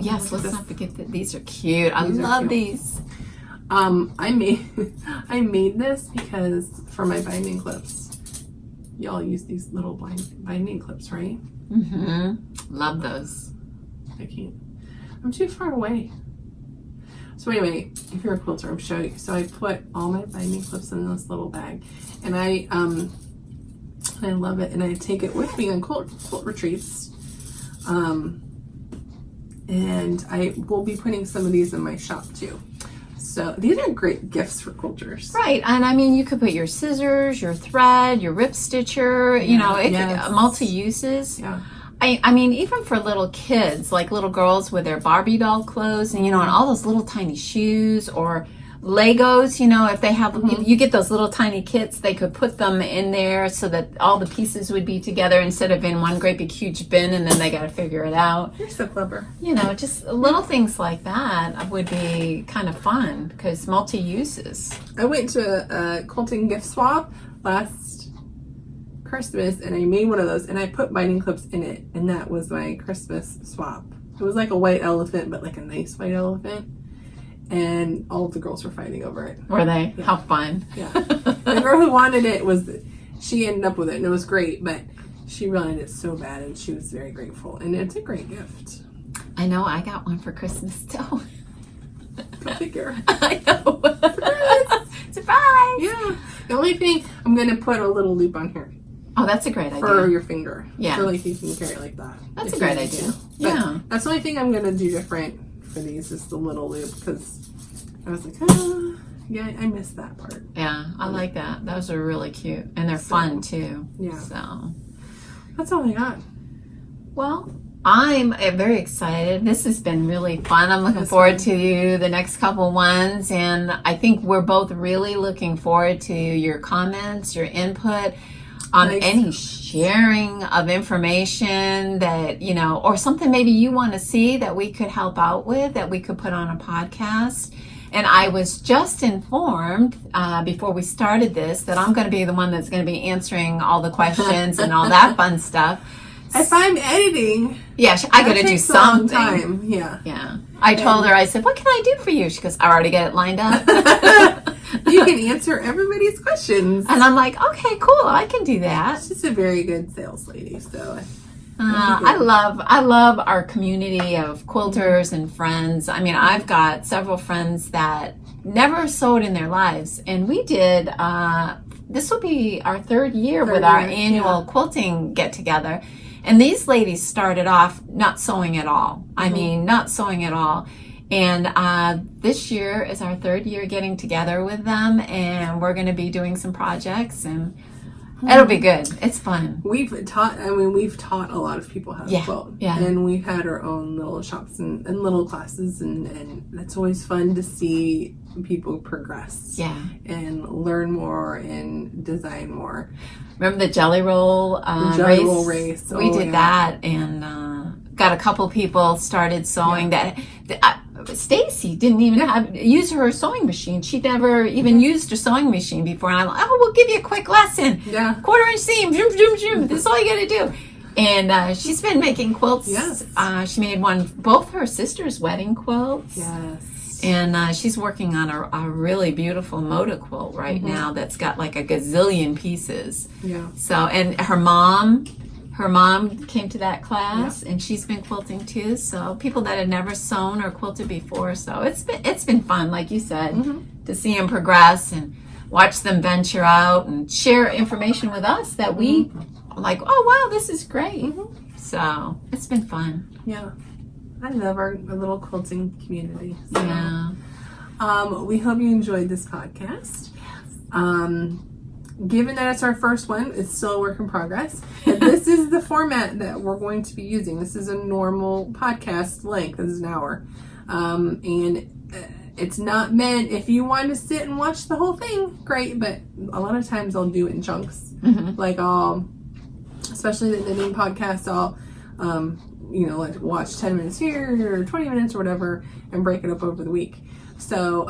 yes, let's not forget that these are cute. I love these. I made this because for my binding clips, y'all use these little binding clips, right? Love those. I can't. I'm too far away. So anyway, if you're a quilter, I'm showing you. So I put all my binding clips in this little bag, and I love it, and I take it with me on quilt retreats. And I will be putting some of these in my shop too. So these are great gifts for quilters. Right, and I mean, you could put your scissors, your thread, your rip stitcher, you know, it could multi-uses. Yeah. I mean, even for little kids, like little girls with their Barbie doll clothes and, you know, and all those little tiny shoes or Legos, you know, if they have, if you get those little tiny kits, they could put them in there so that all the pieces would be together instead of in one great big huge bin and then they got to figure it out. You're so clever. You know, just little things like that would be kind of fun because multi-uses. I went to a quilting gift swap last Christmas and I made one of those and I put binding clips in it, and that was my Christmas swap. It was like a white elephant, but like a nice white elephant, and all of the girls were fighting over it. Were they? Yeah. How fun. Yeah. The girl who wanted it she ended up with it, and it was great, but she wanted it so bad, and she was very grateful, and it's a great gift. I know, I got one for Christmas too. Go figure. I know. Surprise! Yeah. The only thing, I'm going to put a little loop on here. Oh, that's a great idea. For your finger. Yeah. So like you can carry it like that. That's a great idea. Yeah. That's the only thing I'm going to do different for these is the little loop, because I was like, yeah, I missed that part. Yeah, I like that. Those are really cute. And they're fun too. Yeah. So. That's all I got. Well, I'm very excited. This has been really fun. I'm looking forward to the next couple ones. And I think we're both really looking forward to your comments, your input. Any sharing of information that, you know, or something maybe you want to see that we could help out with, that we could put on a podcast. And I was just informed before we started this that I'm going to be the one that's going to be answering all the questions and all that fun stuff. If I'm editing, I got to do something. Time. Yeah. Yeah. I told her, I said, what can I do for you? She goes, I already got it lined up. You can answer everybody's questions. And I'm like, okay, cool. I can do that. She's a very good sales lady. So I love our community of quilters and friends. I mean, I've got several friends that never sewed in their lives. And we did, this will be our third year with our annual quilting get together. And these ladies started off not sewing at all. I mean, not sewing at all. And this year is our third year getting together with them, and we're going to be doing some projects, and it'll be good. It's fun. We've taught a lot of people how to quilt. Yeah. And we've had our own little shops and little classes, and it's always fun to see people progress. Yeah. And learn more and design more. Remember the jelly roll race? We did that, and got a couple people started sewing that Stacy didn't even use her sewing machine. She'd never even used a sewing machine before. And I'm like, we'll give you a quick lesson. Yeah. 1/4 inch seam, zoom, zoom, zoom. This is all you got to do. And she's been making quilts. Yes. She made both her sisters' wedding quilts. Yes. And she's working on a really beautiful Moda quilt right now that's got like a gazillion pieces. Yeah. So, and her mom came to that class, and she's been quilting too. So people that had never sewn or quilted before. So it's been fun, like you said, to see them progress and watch them venture out and share information with us that we like. Oh wow, this is great. So it's been fun. Yeah, I love our little quilting community. So, yeah. We hope you enjoyed this podcast. Given that it's our first one, it's still a work in progress. But this is the format that we're going to be using. This is a normal podcast length. This is an hour. And it's not meant, if you want to sit and watch the whole thing, great. But a lot of times I'll do it in chunks. Like especially the knitting podcast, I'll, like watch 10 minutes here or 20 minutes or whatever and break it up over the week. So,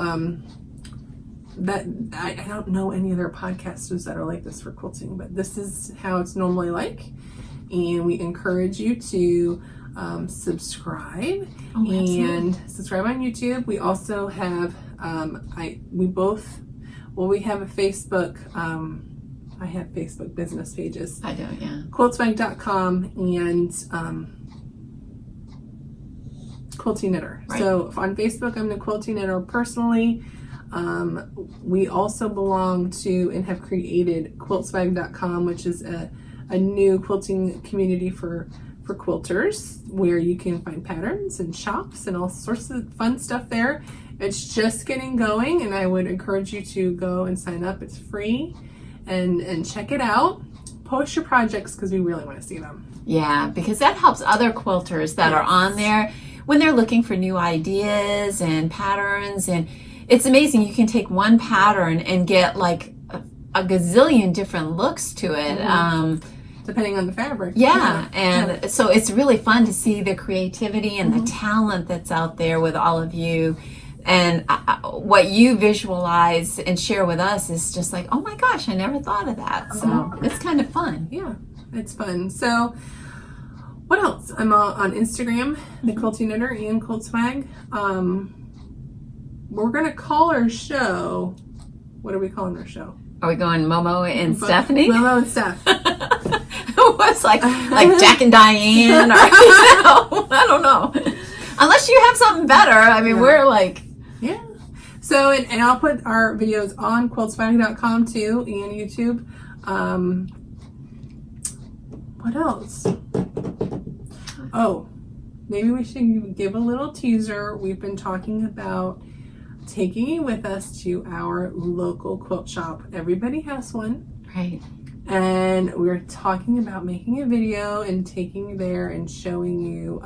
that I don't know any other podcasters that are like this for quilting, but this is how it's normally like. and we encourage you to subscribe and subscribe on YouTube. We also have we have a Facebook. I have Facebook business pages. I don't, yeah. Quiltswag.com and Quilty Knitter. Right. So on Facebook, I'm the Quilty Knitter personally. We also belong to and have created quiltswag.com, which is a new quilting community for quilters, where you can find patterns and shops and all sorts of fun stuff there. It's just getting going, and I would encourage you to go and sign up. It's free, and check it out. Post your projects because we really want to see them. Yeah, because that helps other quilters that are on there when they're looking for new ideas and patterns. And it's amazing. You can take one pattern and get like a gazillion different looks to it. Depending on the fabric. Yeah, and so it's really fun to see the creativity and the talent that's out there with all of you. And what you visualize and share with us is just like, oh my gosh, I never thought of that. So it's kind of fun. Yeah, it's fun. So what else? I'm on Instagram, the Quilty Knitter and Quilt Swag. We're going to call our show, what are we calling our show? Are we going Momo and Stephanie? Momo and Steph. What's like Jack and Diane? Or, I don't know. Unless you have something better. I mean, we're like... Yeah. So, and I'll put our videos on quiltswag.com too, and YouTube. What else? Oh, maybe we should give a little teaser. We've been talking about taking you with us to our local quilt shop. Everybody has one. Right. And we're talking about making a video and taking you there and showing you,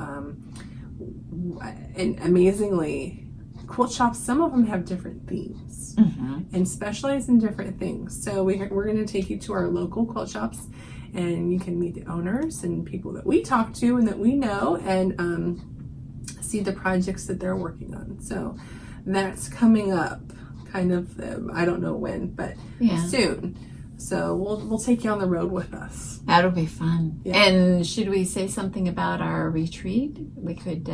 and amazingly, quilt shops, some of them have different themes and specialize in different things. So we're going to take you to our local quilt shops, and you can meet the owners and people that we talk to and that we know, and see the projects that they're working on. So that's coming up kind of, I don't know when, but soon. So we'll take you on the road with us. That'll be fun. Yeah. And should we say something about our retreat? We could...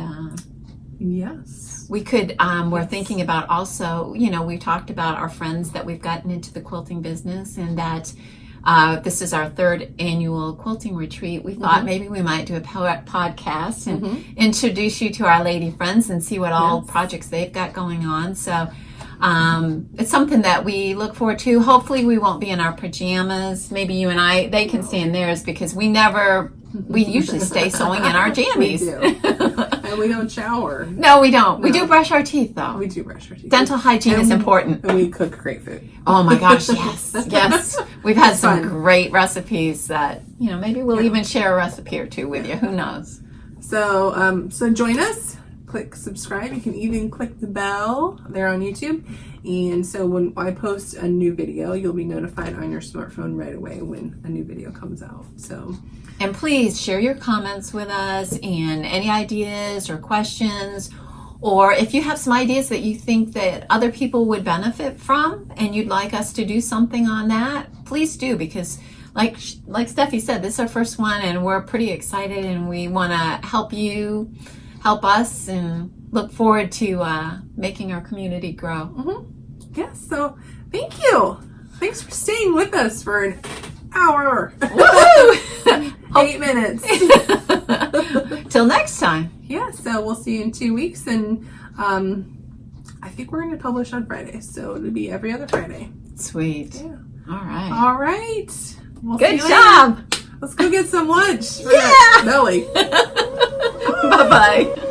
Yes. We could, we're thinking about also, we talked about our friends that we've gotten into the quilting business, and that this is our 3rd annual quilting retreat. We thought maybe we might do a podcast and introduce you to our lady friends and see what all projects they've got going on. So it's something that we look forward to. Hopefully we won't be in our pajamas. Maybe you and I, they can stay in theirs, because we usually stay sewing in our jammies. We do. And we don't shower. No, we don't. No. We do brush our teeth, though. We do brush our teeth. Dental hygiene is important. And we cook great food. Oh my gosh, yes. Yes. We've had some great recipes that, maybe we'll even share a recipe or two with you. Who knows? So, so join us. Click subscribe. You can even click the bell there on YouTube. And so when I post a new video, you'll be notified on your smartphone right away when a new video comes out. And please share your comments with us, and any ideas or questions, or if you have some ideas that you think that other people would benefit from and you'd like us to do something on that, please do, because like Steffi said, this is our first one and we're pretty excited, and we want to help you, help us, and look forward to making our community grow. Yes, so thank you. Thanks for staying with us for an hour. Woohoo! 8 minutes. Till next time. Yeah, so we'll see you in 2 weeks, and I think we're going to publish on Friday, so it'll be every other Friday. Sweet. Yeah. All right. All right. We'll Good job. Let's go get some lunch. Yeah. Belly. Bye-bye.